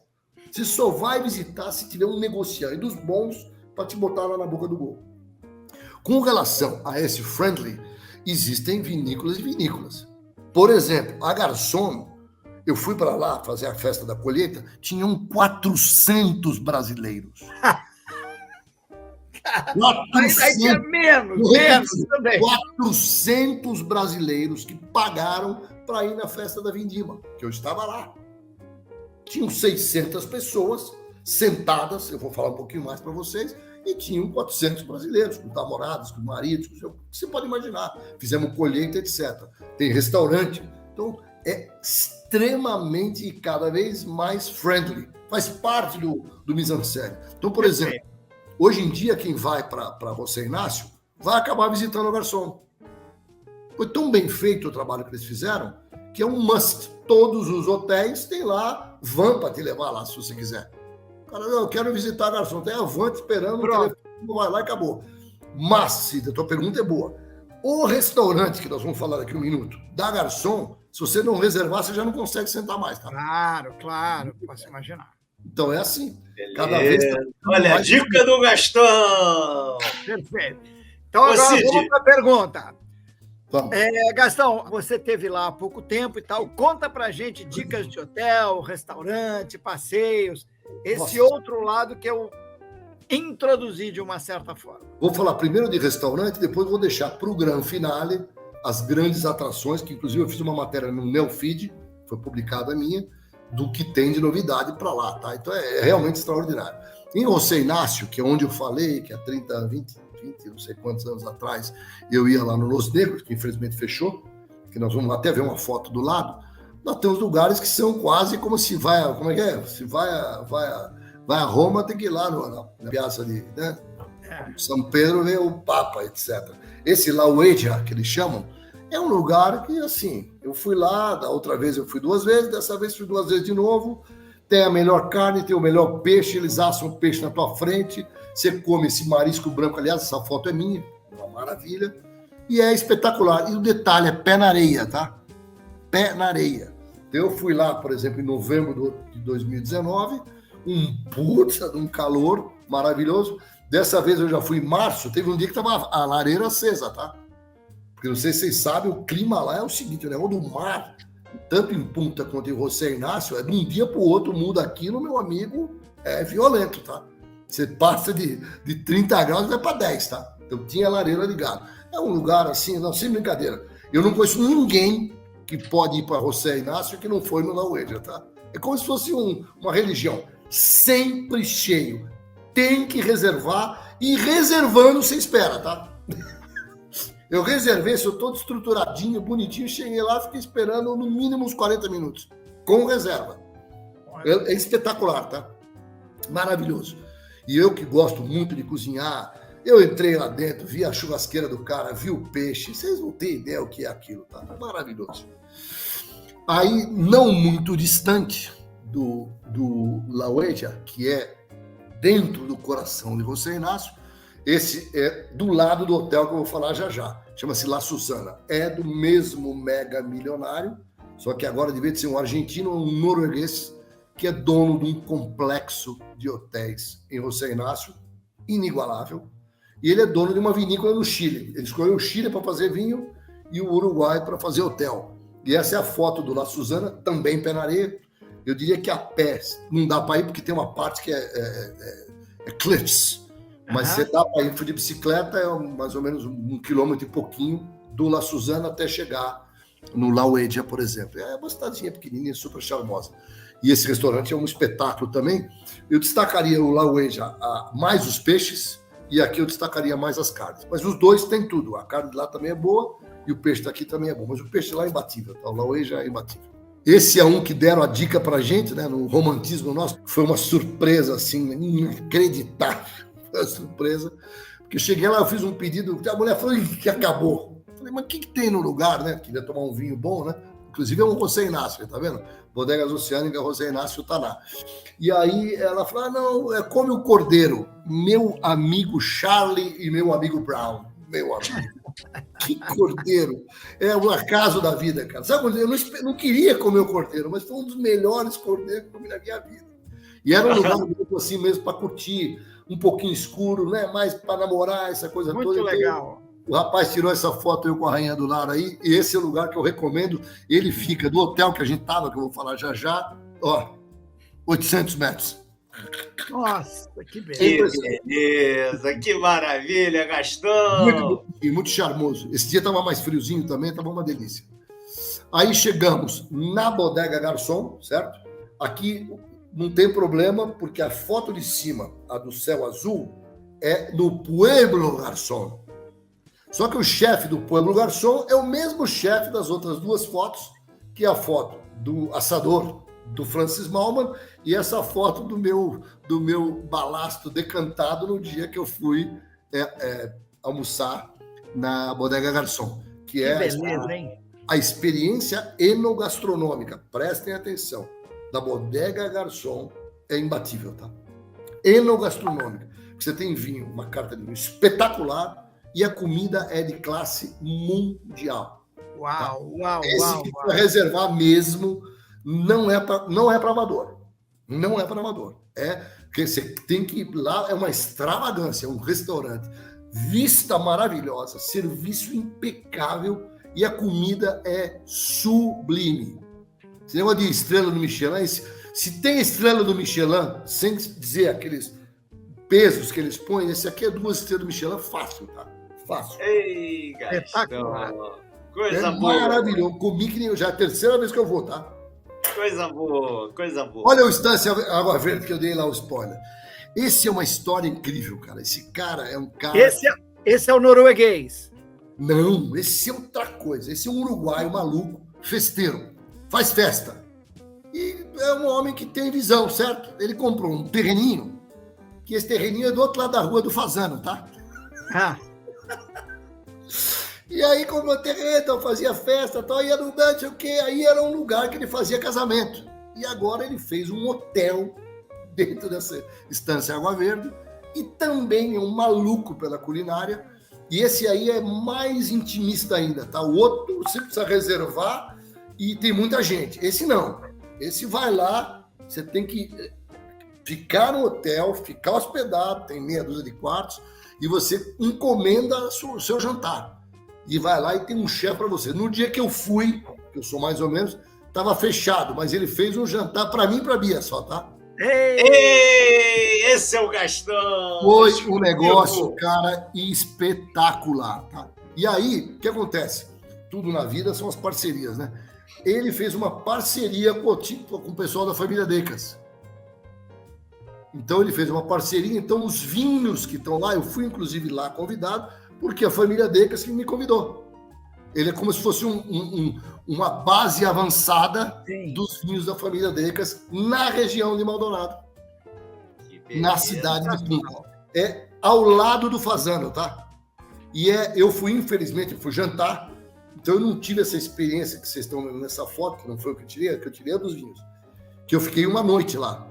Você só vai visitar se tiver um negociante dos bons para te botar lá na boca do gol. Com relação a esse friendly, existem vinícolas e vinícolas. Por exemplo, a Garçom, eu fui para lá fazer a festa da colheita, tinham 400 brasileiros. 400, aí tinha menos também. 400 brasileiros que pagaram para ir na festa da Vindima, que eu estava lá. Tinham 600 pessoas sentadas, eu vou falar um pouquinho mais para vocês, e tinham 400 brasileiros, com namorados, com maridos, com o que você pode imaginar. Fizemos colheita, etc. Tem restaurante. Então, é extremamente e cada vez mais friendly. Faz parte do mise-en-scène. Então, por exemplo, hoje em dia, quem vai para José Inácio vai acabar visitando o Garçom. Foi tão bem feito o trabalho que eles fizeram que é um must. Todos os hotéis têm lá van para te levar lá, se você quiser. Cara, eu quero visitar a Garçom. Tem a van te esperando, vai lá e acabou. Mas, se a tua pergunta é boa, o restaurante, que nós vamos falar daqui um minuto, da Garçom, se você não reservar, você já não consegue sentar mais, tá? Claro, posso imaginar. Então é assim. Beleza. Cada vez. Olha a dica do Gastão! Perfeito. Então, agora vamos para a pergunta. Vamos. Gastão, você esteve lá há pouco tempo e tal. Conta pra gente dicas de hotel, restaurante, passeios. Esse outro lado que eu introduzi de uma certa forma. Vou falar primeiro de restaurante, depois vou deixar para o grande finale as grandes atrações, que inclusive eu fiz uma matéria no Neofeed, foi publicada a minha, do que tem de novidade para lá, tá? Então é realmente extraordinário. Em José Inácio, que é onde eu falei, que há 30, 20, não sei quantos anos atrás, eu ia lá no Los Negros, que infelizmente fechou, que nós vamos até ver uma foto do lado. Nós temos lugares que são quase como se vai, como é que é? Se vai a Roma, tem que ir lá na Piazza de, né? São Pedro, ver o Papa, etc. Esse La Uegia, que eles chamam, é um lugar que, assim, eu fui lá, da outra vez eu fui 2 vezes, dessa vez fui 2 vezes de novo, tem a melhor carne, tem o melhor peixe, eles assam o peixe na tua frente, você come esse marisco branco, aliás, essa foto é minha, uma maravilha, e é espetacular. E o detalhe é pé na areia, tá? Pé na areia. Então, eu fui lá, por exemplo, em novembro de 2019, um puta de um calor maravilhoso. Dessa vez eu já fui em março, teve um dia que estava a lareira acesa, tá? Porque não sei se vocês sabem, o clima lá é o seguinte, o negócio do mar, tanto em Punta quanto em José Inácio, de um dia para o outro muda aquilo, meu amigo, é violento, tá? Você passa de 30 graus e vai para 10, tá? Então tinha a lareira ligada. É um lugar assim, não, sem brincadeira. Eu não conheço ninguém que pode ir para José Inácio que não foi no La Uegia, tá? É como se fosse uma religião. Sempre cheio. Tem que reservar e reservando você espera, tá? Eu reservei, sou todo estruturadinho, bonitinho, cheguei lá, fiquei esperando no mínimo uns 40 minutos, com reserva. É espetacular, tá? Maravilhoso. E eu que gosto muito de cozinhar, eu entrei lá dentro, vi a churrasqueira do cara, vi o peixe, vocês não têm ideia o que é aquilo, tá? Maravilhoso. Aí, não muito distante do La Uegia, que é dentro do coração de José Inácio, esse é do lado do hotel que eu vou falar já. Chama-se La Susana. É do mesmo mega milionário, só que agora, de vez de ser um argentino, um norueguês, que é dono de um complexo de hotéis em José Inácio, inigualável. E ele é dono de uma vinícola no Chile. Ele escolheu o Chile para fazer vinho e o Uruguai para fazer hotel. E essa é a foto do La Susana, também pé na areia. Eu diria que a pé não dá para ir, porque tem uma parte que é cliffs. Mas você dá para ir de bicicleta, é mais ou menos 1 quilômetro e pouquinho do La Susana até chegar no La Uegia, por exemplo. É uma cidadinha pequenininha, super charmosa. E esse restaurante é um espetáculo também. Eu destacaria o La Uegia mais os peixes, e aqui eu destacaria mais as carnes. Mas os dois têm tudo. A carne de lá também é boa e o peixe daqui também é bom. Mas o peixe lá é imbatível, tá? O La Uegia é imbatível. Esse é um que deram a dica pra gente, né? No romantismo nosso. Foi uma surpresa, assim, inacreditável. Foi uma surpresa. Porque eu cheguei lá, eu fiz um pedido, a mulher falou que acabou. Eu falei, mas o que tem no lugar, né? Queria tomar um vinho bom, né? Inclusive é um José Inácio, tá vendo? Bodegas Oceânica, José Inácio Taná. E aí ela falou, não, come o cordeiro. Meu amigo Charlie e meu amigo Brown. Meu amigo. Que cordeiro! É um acaso da vida, cara. Sabe, eu não queria comer o cordeiro, mas foi um dos melhores cordeiros que eu comi na minha vida. E era um lugar assim mesmo para curtir, um pouquinho escuro, né? Mais para namorar, essa coisa Muito toda. legal. Então, o rapaz tirou essa foto eu com a Rainha do Lar aí, e esse é o lugar que eu recomendo. Ele fica do hotel que a gente tava, que eu vou falar já, ó, 800 metros. Nossa, que Que beleza. beleza, que maravilha, Gastão! Muito charmoso. Esse dia estava mais friozinho também, estava uma delícia. Aí chegamos na Bodega Garçom, certo? Aqui não tem problema, porque a foto de cima, a do céu azul, é no Pueblo Garçom. Só que o chefe do Pueblo Garçom é o mesmo chefe das outras duas fotos, que é a foto do assador, do Francis Mallmann, e essa foto do meu balasto decantado no dia que eu fui almoçar na Bodega Garçom, que é beleza, hein? a experiência enogastronômica. Prestem atenção. Da Bodega Garçom é imbatível, tá? Enogastronômica. Você tem vinho, uma carta de vinho espetacular, e a comida é de classe mundial. Uau, tá? uau, Esse uau. que para reservar mesmo não é para amador. Não é para amador. É porque você tem que ir lá, é uma extravagância, é um restaurante. Vista maravilhosa, serviço impecável e a comida é sublime. Esse negócio de estrela do Michelin, se tem estrela do Michelin, sem dizer aqueles pesos que eles põem, esse aqui é 2 estrelas do Michelin, fácil, tá? Fácil. Ei, Gastão! Coisa boa! Maravilhoso. Comi que nem já é a terceira vez que eu vou, tá? Coisa boa, coisa boa. Olha o Estância Água Verde que eu dei lá o spoiler. Esse é uma história incrível, cara. Esse cara é um cara... Esse é o norueguês. Não, esse é outra coisa. Esse é um uruguaio maluco, festeiro. Faz festa. E é um homem que tem visão, certo? Ele comprou um terreninho, que esse terreninho é do outro lado da rua do Fazano, tá? Ah. E aí, como eu terreno, fazia festa, tal, ia no não sei o quê, aí era um lugar que ele fazia casamento. E agora ele fez um hotel dentro dessa Estância Água Verde e também é um maluco pela culinária. E esse aí é mais intimista ainda, tá? O outro você precisa reservar e tem muita gente. Esse não. Esse vai lá, você tem que ficar no hotel, ficar hospedado, tem meia dúzia de quartos, e você encomenda o seu jantar. E vai lá e tem um chefe para você. No dia que eu fui, que eu sou mais ou menos, estava fechado, mas ele fez um jantar para mim e para a Bia só, tá? Ei, esse é o Gastão! Foi um negócio, cara, espetacular, tá? E aí, o que acontece? Tudo na vida são as parcerias, né? Ele fez uma parceria com o pessoal da família Decas. Então, ele fez uma parceria. Então, os vinhos que estão lá, eu fui, inclusive, lá convidado, porque a família Decas que me convidou. Ele é como se fosse uma base avançada dos vinhos da família Decas na região de Maldonado. Na cidade de Punta. É ao lado do Fazano, tá? E eu fui, infelizmente, eu fui jantar, então eu não tive essa experiência que vocês estão vendo nessa foto, que não foi o que eu tirei é dos vinhos. Que eu fiquei uma noite lá.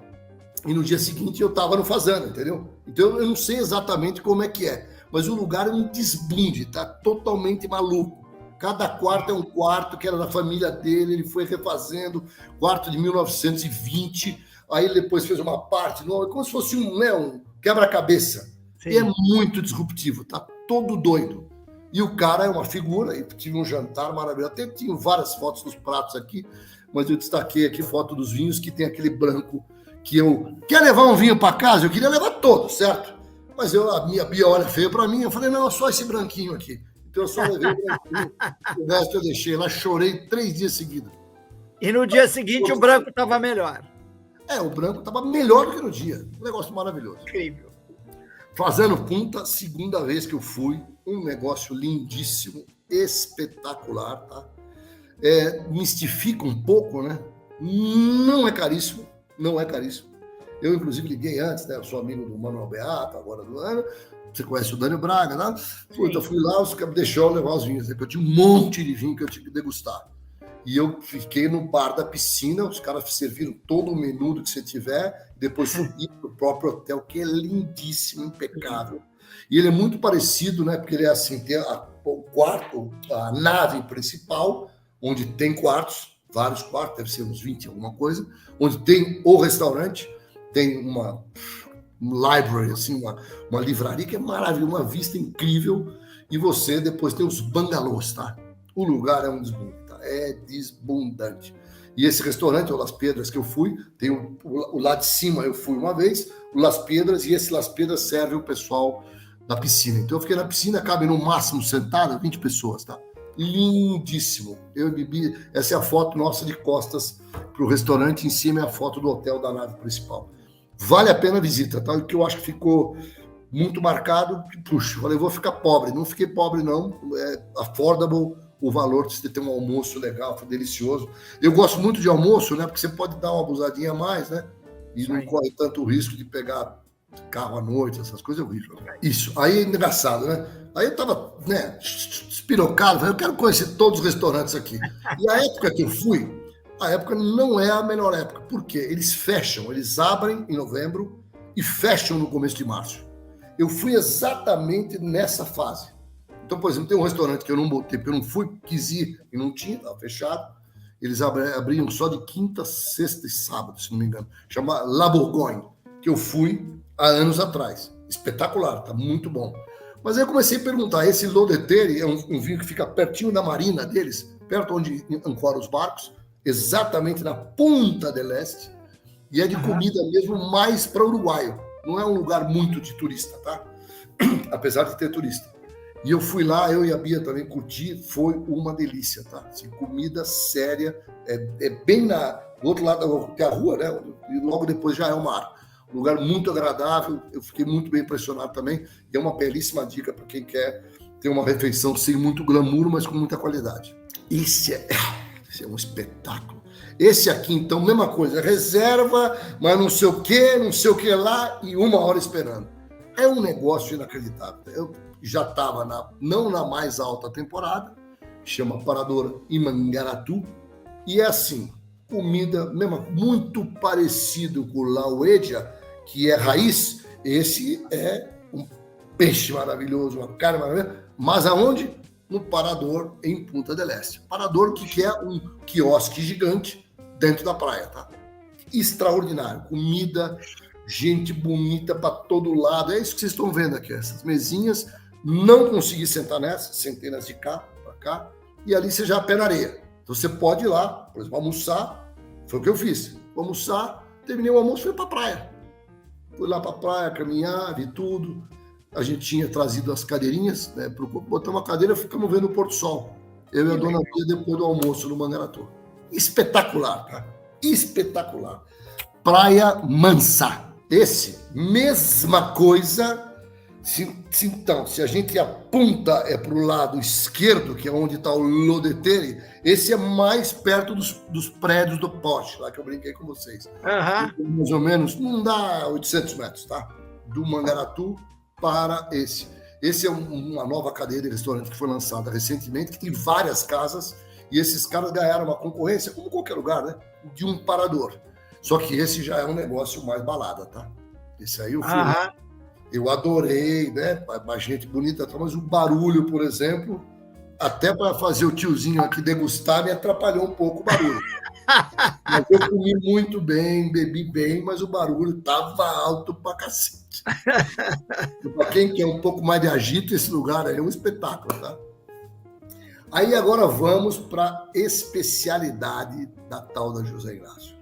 E no dia seguinte eu estava no Fazano, entendeu? Então eu não sei exatamente como é que é, mas o lugar é um desbunde, tá totalmente maluco. Cada quarto é um quarto que era da família dele, ele foi refazendo, quarto de 1920, aí ele depois fez uma parte nova, como se fosse um quebra-cabeça. Sim. E é muito disruptivo, tá todo doido. E o cara é uma figura, e tive um jantar maravilhoso, até tinha várias fotos dos pratos aqui, mas eu destaquei aqui foto dos vinhos, que tem aquele branco que eu... Quer levar um vinho para casa? Eu queria levar todos, certo? Mas a minha Bia olha feio para mim, eu falei, não, só esse branquinho aqui. Então eu só levei o branquinho, o resto eu deixei lá, chorei 3 dias seguidos. E no dia seguinte o branco estava melhor. O branco estava melhor do que no dia. Um negócio maravilhoso. Incrível. Fazano Punta, segunda vez que eu fui, um negócio lindíssimo, espetacular, tá? Mistifica um pouco, né? Não é caríssimo. Não é caríssimo. Eu, inclusive, liguei antes, né? Eu sou amigo do Manuel Beato, agora do ano. Você conhece o Dânio Braga, né? Eu fui lá, os caras deixaram levar os vinhos, né? Porque eu tinha um monte de vinho que eu tinha que degustar. E eu fiquei no bar da piscina, os caras serviram todo o menu do que você tiver, depois subi pro próprio hotel, que é lindíssimo, impecável. E ele é muito parecido, né? Porque ele é assim, tem o quarto, a nave principal, onde tem quartos, vários quartos, deve ser uns 20, alguma coisa, onde tem o restaurante, tem uma library, assim, uma livraria que é maravilhosa, uma vista incrível, e você depois tem os bangalôs, tá? O lugar é um desbunde, tá? É desbundante. E esse restaurante, o Las Pedras, que eu fui, tem o lá de cima, eu fui uma vez, o Las Pedras, e esse Las Pedras serve o pessoal da piscina. Então eu fiquei na piscina, cabe no máximo sentado 20 pessoas, tá? Lindíssimo. Eu bebi, essa é a foto nossa de costas para o restaurante, em cima é a foto do hotel da nave principal. Vale a pena a visita, tá? O que eu acho que ficou muito marcado, puxa, falei, vou ficar pobre. Não fiquei pobre, não. É affordable o valor de você ter um almoço legal, foi delicioso. Eu gosto muito de almoço, né? Porque você pode dar uma abusadinha a mais, né? E não corre tanto o risco de pegar carro à noite, essas coisas é horrível. Isso, aí é engraçado, né? Aí eu tava, né, espirocado, falei, eu quero conhecer todos os restaurantes aqui. E a época que eu fui, a época não é a melhor época. Por quê? Eles fecham, eles abrem em novembro e fecham no começo de março. Eu fui exatamente nessa fase. Então, por exemplo, tem um restaurante que eu não botei, porque eu não fui, quis ir e não tinha, estava fechado. Eles abriam só de quinta, sexta e sábado, se não me engano. Chama La Bourgogne, que eu fui há anos atrás. Espetacular, tá muito bom. Mas aí eu comecei a perguntar, esse Lodeteri é um vinho que fica pertinho da marina deles, perto onde ancoram os barcos, exatamente na Punta del Este, e é de comida mesmo mais para uruguaio. Não é um lugar muito de turista, tá? Apesar de ter turista. E eu fui lá, eu e a Bia também curti, foi uma delícia, tá? Assim, comida séria, é bem do outro lado da rua, né? E logo depois já é o mar. Um lugar muito agradável, eu fiquei muito bem impressionado também, e é uma belíssima dica para quem quer ter uma refeição sem muito glamour, mas com muita qualidade. Esse é um espetáculo. Esse aqui, então, mesma coisa, reserva, mas não sei o que lá, e 1 hora esperando. É um negócio inacreditável. Eu já estava não na mais alta temporada, chama Parador Imangaratu, e é assim, comida mesmo, muito parecido com o Lauedia, que é raiz. Esse é um peixe maravilhoso, uma carne maravilhosa, mas aonde? No Parador, em Punta del Este. Parador que é um quiosque gigante dentro da praia, tá? Extraordinário, comida, gente bonita para todo lado, é isso que vocês estão vendo aqui, essas mesinhas. Não consegui sentar nessa, sentei nas de cá para cá, e ali você já pé na areia. Então você pode ir lá, por exemplo, almoçar, foi o que eu fiz. Vou almoçar, terminei o almoço, fui para a praia. Fui lá para a praia, caminhar, vi tudo. A gente tinha trazido as cadeirinhas, né? Botamos uma cadeira e ficamos vendo o pôr do sol. Eu e a dona Bia depois do almoço no Mangaratu. Espetacular, cara. Espetacular. Praia Mansa. Esse, mesma coisa. Então, se a gente aponta para o lado esquerdo, que é onde está o Lodeteri, esse é mais perto dos prédios do Porsche, lá que eu brinquei com vocês. Mais ou menos, não dá 800 metros, tá? Do Mangaratu para esse. Esse é uma nova cadeia de restaurante que foi lançada recentemente, que tem várias casas, e esses caras ganharam uma concorrência, como qualquer lugar, né? De um parador. Só que esse já é um negócio mais balada, tá? Esse aí eu fui lá. Eu adorei, né? A gente bonita, mas o barulho, por exemplo, até para fazer o tiozinho aqui degustar, me atrapalhou um pouco o barulho. Mas eu comi muito bem, bebi bem, mas o barulho estava alto pra cacete. Para quem quer um pouco mais de agito, esse lugar aí é um espetáculo, tá? Aí agora vamos para a especialidade da tal da José Ignácio.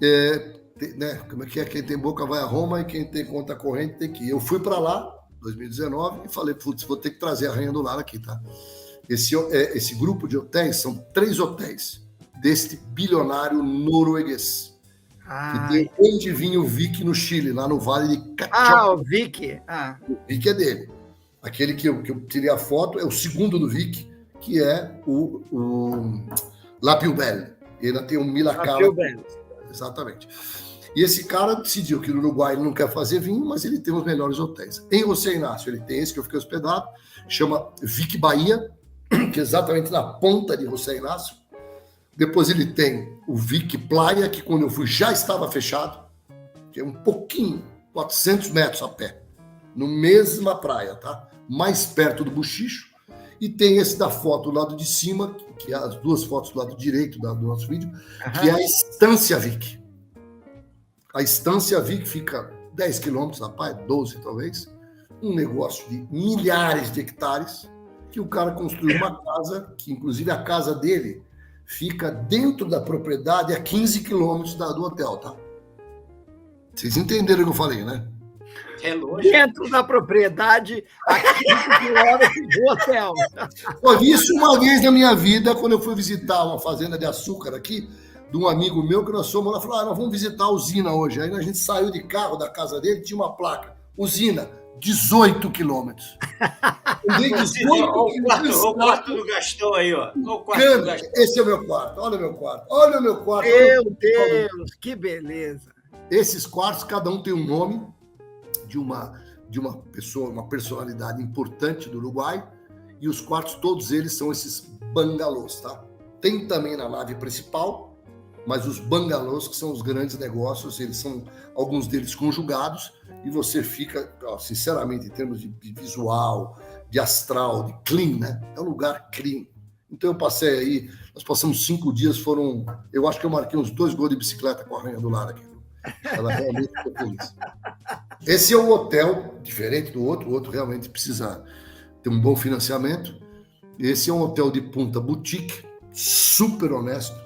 Né? Como é que é? Quem tem boca vai a Roma e quem tem conta corrente tem que ir. Eu fui para lá, 2019, e falei, putz, vou ter que trazer a Rainha do Lar aqui, tá? Esse grupo de hotéis são 3 hotéis deste bilionário norueguês. Que tem onde vinha o Vic no Chile, lá no Vale de Cachapá. O Vic. O Vic é dele. Aquele que eu tirei a foto é o segundo do Vic, que é o La Più Belle. E ainda tem o Milacala. Exatamente. E esse cara decidiu que no Uruguai ele não quer fazer vinho, mas ele tem os melhores hotéis. Em José Ignácio, ele tem esse que eu fiquei hospedado, chama Vic Bahia, que é exatamente na ponta de José Ignácio. Depois ele tem o Vic Playa, que quando eu fui já estava fechado, que é um pouquinho, 400 metros a pé. no mesma praia, tá? Mais perto do Buchicho. E tem esse da foto do lado de cima, que é as duas fotos do lado direito do nosso vídeo, que é a Estância Vic. A Estância Vic fica 10 quilômetros da praia, 12 talvez, um negócio de milhares de hectares, que o cara construiu uma casa, que inclusive a casa dele fica dentro da propriedade a 15 quilômetros do hotel, tá? Vocês entenderam o que eu falei, né? É lógico. Dentro da propriedade, a 15 quilômetros do hotel. Eu vi isso uma vez na minha vida, quando eu fui visitar uma fazenda de açúcar aqui, de um amigo meu, que nós fomos lá, falou, nós vamos visitar a usina hoje. Aí a gente saiu de carro da casa dele, tinha uma placa, usina, 18 quilômetros. Olha o quarto do Gastão aí, ó. Esse é o meu quarto, olha o meu quarto. Olha o meu quarto. Meu Deus, que beleza. Esses quartos, cada um tem um nome de uma pessoa, uma personalidade importante do Uruguai, e os quartos, todos eles são esses bangalôs, tá? Tem também na nave principal, mas os bangalôs, que são os grandes negócios, eles são, alguns deles conjugados, e você fica, sinceramente, em termos de visual, de astral, de clean, né? É um lugar clean. Então eu passei aí, nós passamos 5 dias, eu acho que eu marquei uns 2 gols de bicicleta com a Rainha do Lar aqui. Ela realmente ficou feliz. Esse é um hotel diferente do outro, o outro realmente precisa ter um bom financiamento. Esse é um hotel de punta boutique, super honesto,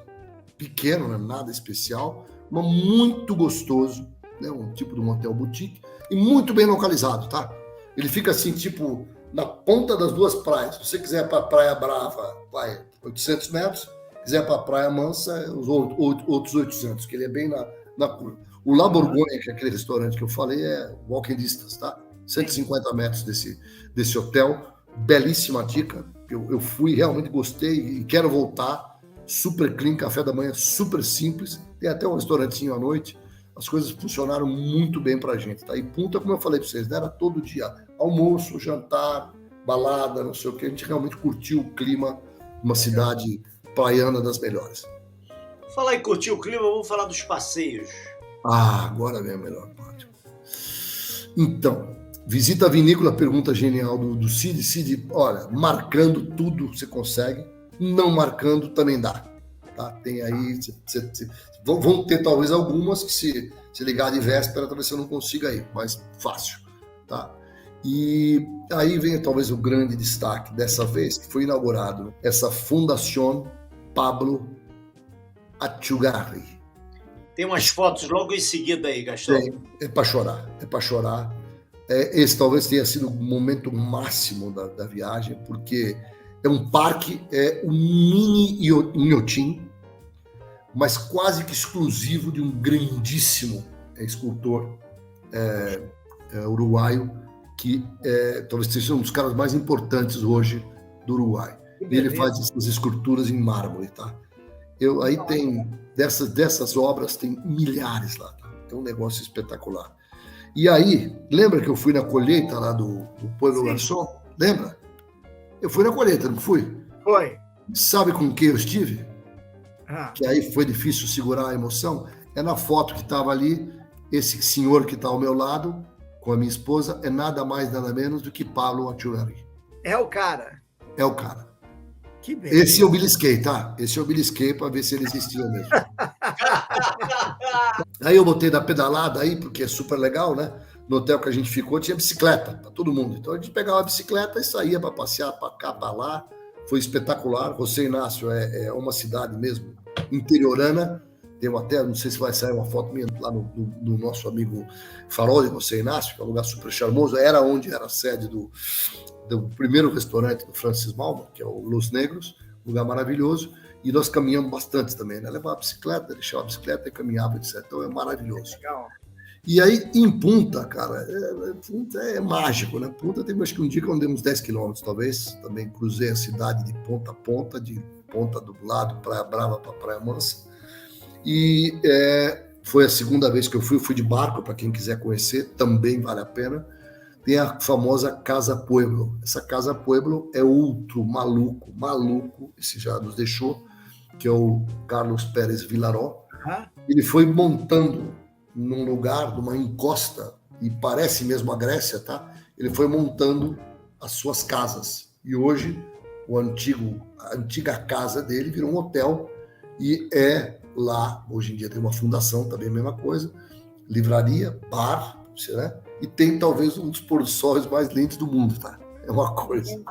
pequeno, né? Nada especial, mas muito gostoso, né? Um tipo de um hotel boutique e muito bem localizado, tá? Ele fica assim, tipo, na ponta das duas praias. Se você quiser para a Praia Brava, vai 800 metros, quiser para a Praia Mansa, os outros 800, que ele é bem na curva. O La Borgonha, que é aquele restaurante que eu falei, é walking distance, tá? 150 metros desse hotel. Belíssima dica. Eu fui, realmente gostei e quero voltar. Super clean, café da manhã super simples. Tem até um restaurantinho à noite. As coisas funcionaram muito bem pra gente, tá? E Punta, como eu falei pra vocês, né? Era todo dia almoço, jantar, balada, não sei o que. A gente realmente curtiu o clima de uma cidade praiana das melhores. Falar em curtir o clima, vamos falar dos passeios. Agora vem a melhor parte. Então, visita a vinícola, pergunta genial do Cid. Cid, olha, marcando tudo você consegue, não marcando também dá. Tá? Tem aí, vão ter talvez algumas que se ligar de véspera, talvez você não consiga ir, mas fácil. Tá? E aí vem talvez o grande destaque dessa vez, que foi inaugurado essa Fundación Pablo Achugarri. Tem umas fotos logo em seguida aí, Gastão. É para chorar. Esse talvez tenha sido o momento máximo da viagem, porque é um parque, é um mini Inhotim, mas quase que exclusivo de um grandíssimo escultor uruguaio, que talvez seja um dos caras mais importantes hoje do Uruguai. Ele faz essas esculturas em mármore, tá? Aí tem, dessas obras, tem milhares lá, tá? É um negócio espetacular. E aí, lembra que eu fui na colheita lá do Pueblo Garçom? Lembra? Eu fui na colheita, não fui? Foi. Sabe com quem eu estive? Que aí foi difícil segurar a emoção? É na foto que estava ali, esse senhor que está ao meu lado, com a minha esposa, é nada mais, nada menos do que Pablo Achugarri. É o cara. É o cara. Que beleza. Esse eu belisquei, tá? Esse eu belisquei para ver se ele existia mesmo. Aí eu botei da pedalada aí, porque é super legal, né? No hotel que a gente ficou tinha bicicleta para todo mundo. Então a gente pegava a bicicleta e saía para passear para cá, para lá. Foi espetacular. José Inácio é uma cidade mesmo interiorana. Tem até, não sei se vai sair uma foto minha lá no nosso amigo Farol de José Inácio, que é um lugar super charmoso. Era onde era a sede do primeiro restaurante do Francis Malman, que é o Los Negros, um lugar maravilhoso. E nós caminhamos bastante também, né? Levava a bicicleta, deixava a bicicleta e caminhava, etc. Então é maravilhoso. Legal. E aí, em Punta, cara, Punta é mágico, né? Punta tem, acho que um dia que andamos 10 quilômetros, talvez. Também cruzei a cidade de ponta a ponta, de ponta do lado, Praia Brava para Praia Mansa. E foi a segunda vez que eu fui de barco, para quem quiser conhecer, também vale a pena. Tem a famosa Casa Pueblo. Essa Casa Pueblo é outro maluco, esse já nos deixou, que é o Carlos Pérez Vilaró. Ele foi montando num lugar, numa encosta e parece mesmo a Grécia, tá? Ele foi montando as suas casas. E hoje, a antiga casa dele virou um hotel e é lá, hoje em dia tem uma fundação, também a mesma coisa, livraria, bar, né? E tem talvez um dos pôr-do-sóis mais lindos do mundo, tá? É uma coisa.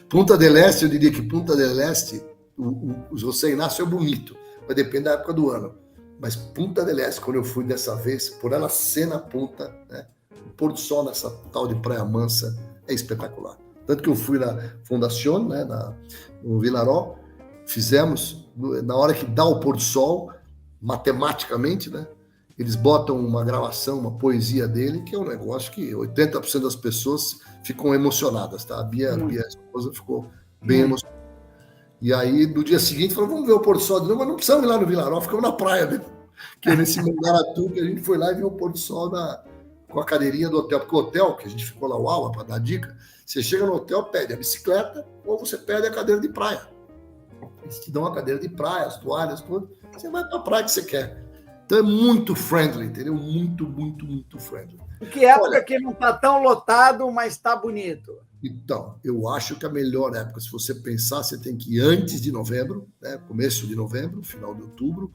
Punta del Este, eu diria que Punta del Este, o José Inácio é bonito, vai depender da época do ano. Mas Punta del Este, quando eu fui dessa vez, por ela ser na ponta, né? O pôr-do-sol nessa tal de Praia Mansa é espetacular. Tanto que eu fui na Fundación, né? No Vilaró, fizemos, na hora que dá o pôr-do-sol, matematicamente, né? Eles botam uma gravação, uma poesia dele, que é um negócio que 80% das pessoas ficam emocionadas, tá? A Bia, a esposa, ficou bem emocionada. E aí, no dia seguinte, falou, vamos ver o pôr do sol de novo, mas não precisamos ir lá no Vilaró, ficamos na praia mesmo. Que é nesse Mangaratu que a gente foi lá e viu o pôr do sol com a cadeirinha do hotel. Porque o hotel, que a gente ficou lá, uau, para dar dica, você chega no hotel, pede a bicicleta ou você pede a cadeira de praia. Eles te dão a cadeira de praia, as toalhas, tudo. Você vai para a praia que você quer. Então é muito friendly, entendeu? Muito, muito, muito friendly. E que época que não está tão lotado, mas está bonito? Então, eu acho que a melhor época, se você pensar, você tem que ir antes de novembro, né? Começo de novembro, final de outubro,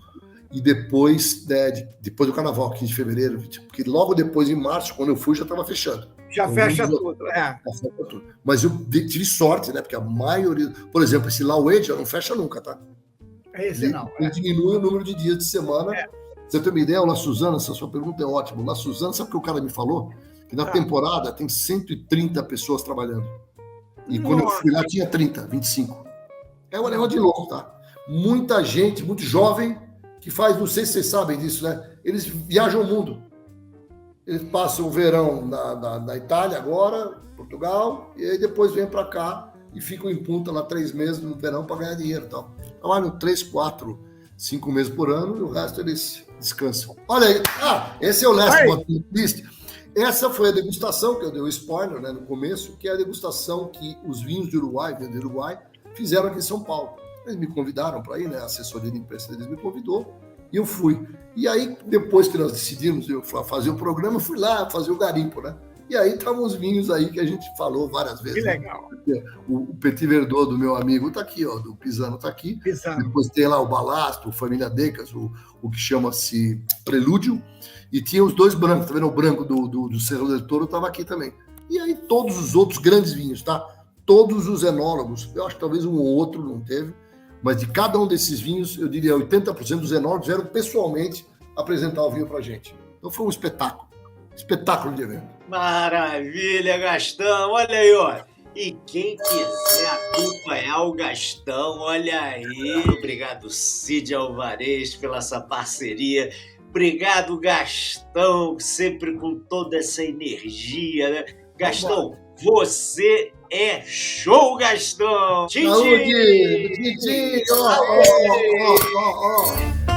e depois, né, depois do carnaval, 15 de fevereiro, porque logo depois, em março, quando eu fui, já estava fechando. Já então, fecha tudo, Já fecha tudo. Mas eu tive sorte, né? Porque a maioria... Por exemplo, esse Lauê já não fecha nunca, tá? Esse não. Ele diminui o número de dias de semana. Você tem uma ideia, o La Suzana, essa sua pergunta é ótima. O La Suzana, sabe o que o cara me falou? Que na temporada tem 130 pessoas trabalhando. E quando eu fui lá tinha 30, 25. É um negócio de louco, tá? Muita gente, muito jovem, que faz, não sei se vocês sabem disso, né? Eles viajam o mundo. Eles passam o verão na Itália agora, Portugal, e aí depois vêm para cá e ficam em Punta lá 3 meses no verão para ganhar dinheiro e tal. Trabalham 3, 4, 5 meses por ano e o resto eles descansam. Olha aí. Esse é o Last But List. Essa foi a degustação, que eu dei o spoiler, né, no começo, que é a degustação que os vinhos de Uruguai, fizeram aqui em São Paulo. Eles me convidaram para ir, né? A assessoria de imprensa deles me convidou e eu fui. E aí, depois que nós decidimos eu fazer o programa, eu fui lá fazer o garimpo, né? E aí estavam os vinhos aí que a gente falou várias vezes. Que legal. Né? O Petit Verdot do meu amigo está aqui, ó, do Pisano está aqui. Pisano. Depois tem lá o Balasto, o Família Decas, o que chama-se Prelúdio. E tinha os 2 brancos, tá vendo? O branco do Cerro del Toro estava aqui também. E aí todos os outros grandes vinhos, tá? Todos os enólogos, eu acho que talvez um ou outro não teve, mas de cada um desses vinhos, eu diria 80% dos enólogos vieram pessoalmente apresentar o vinho pra gente. Então foi um espetáculo de evento. Maravilha, Gastão, olha aí, ó. E quem quiser acompanhar o Gastão, olha aí. Obrigado, Cid Alvarez, pela essa parceria. Obrigado, Gastão, sempre com toda essa energia, né? Gastão, você é show, Gastão! Tchim, tchim! Tchim, tchim! Ó!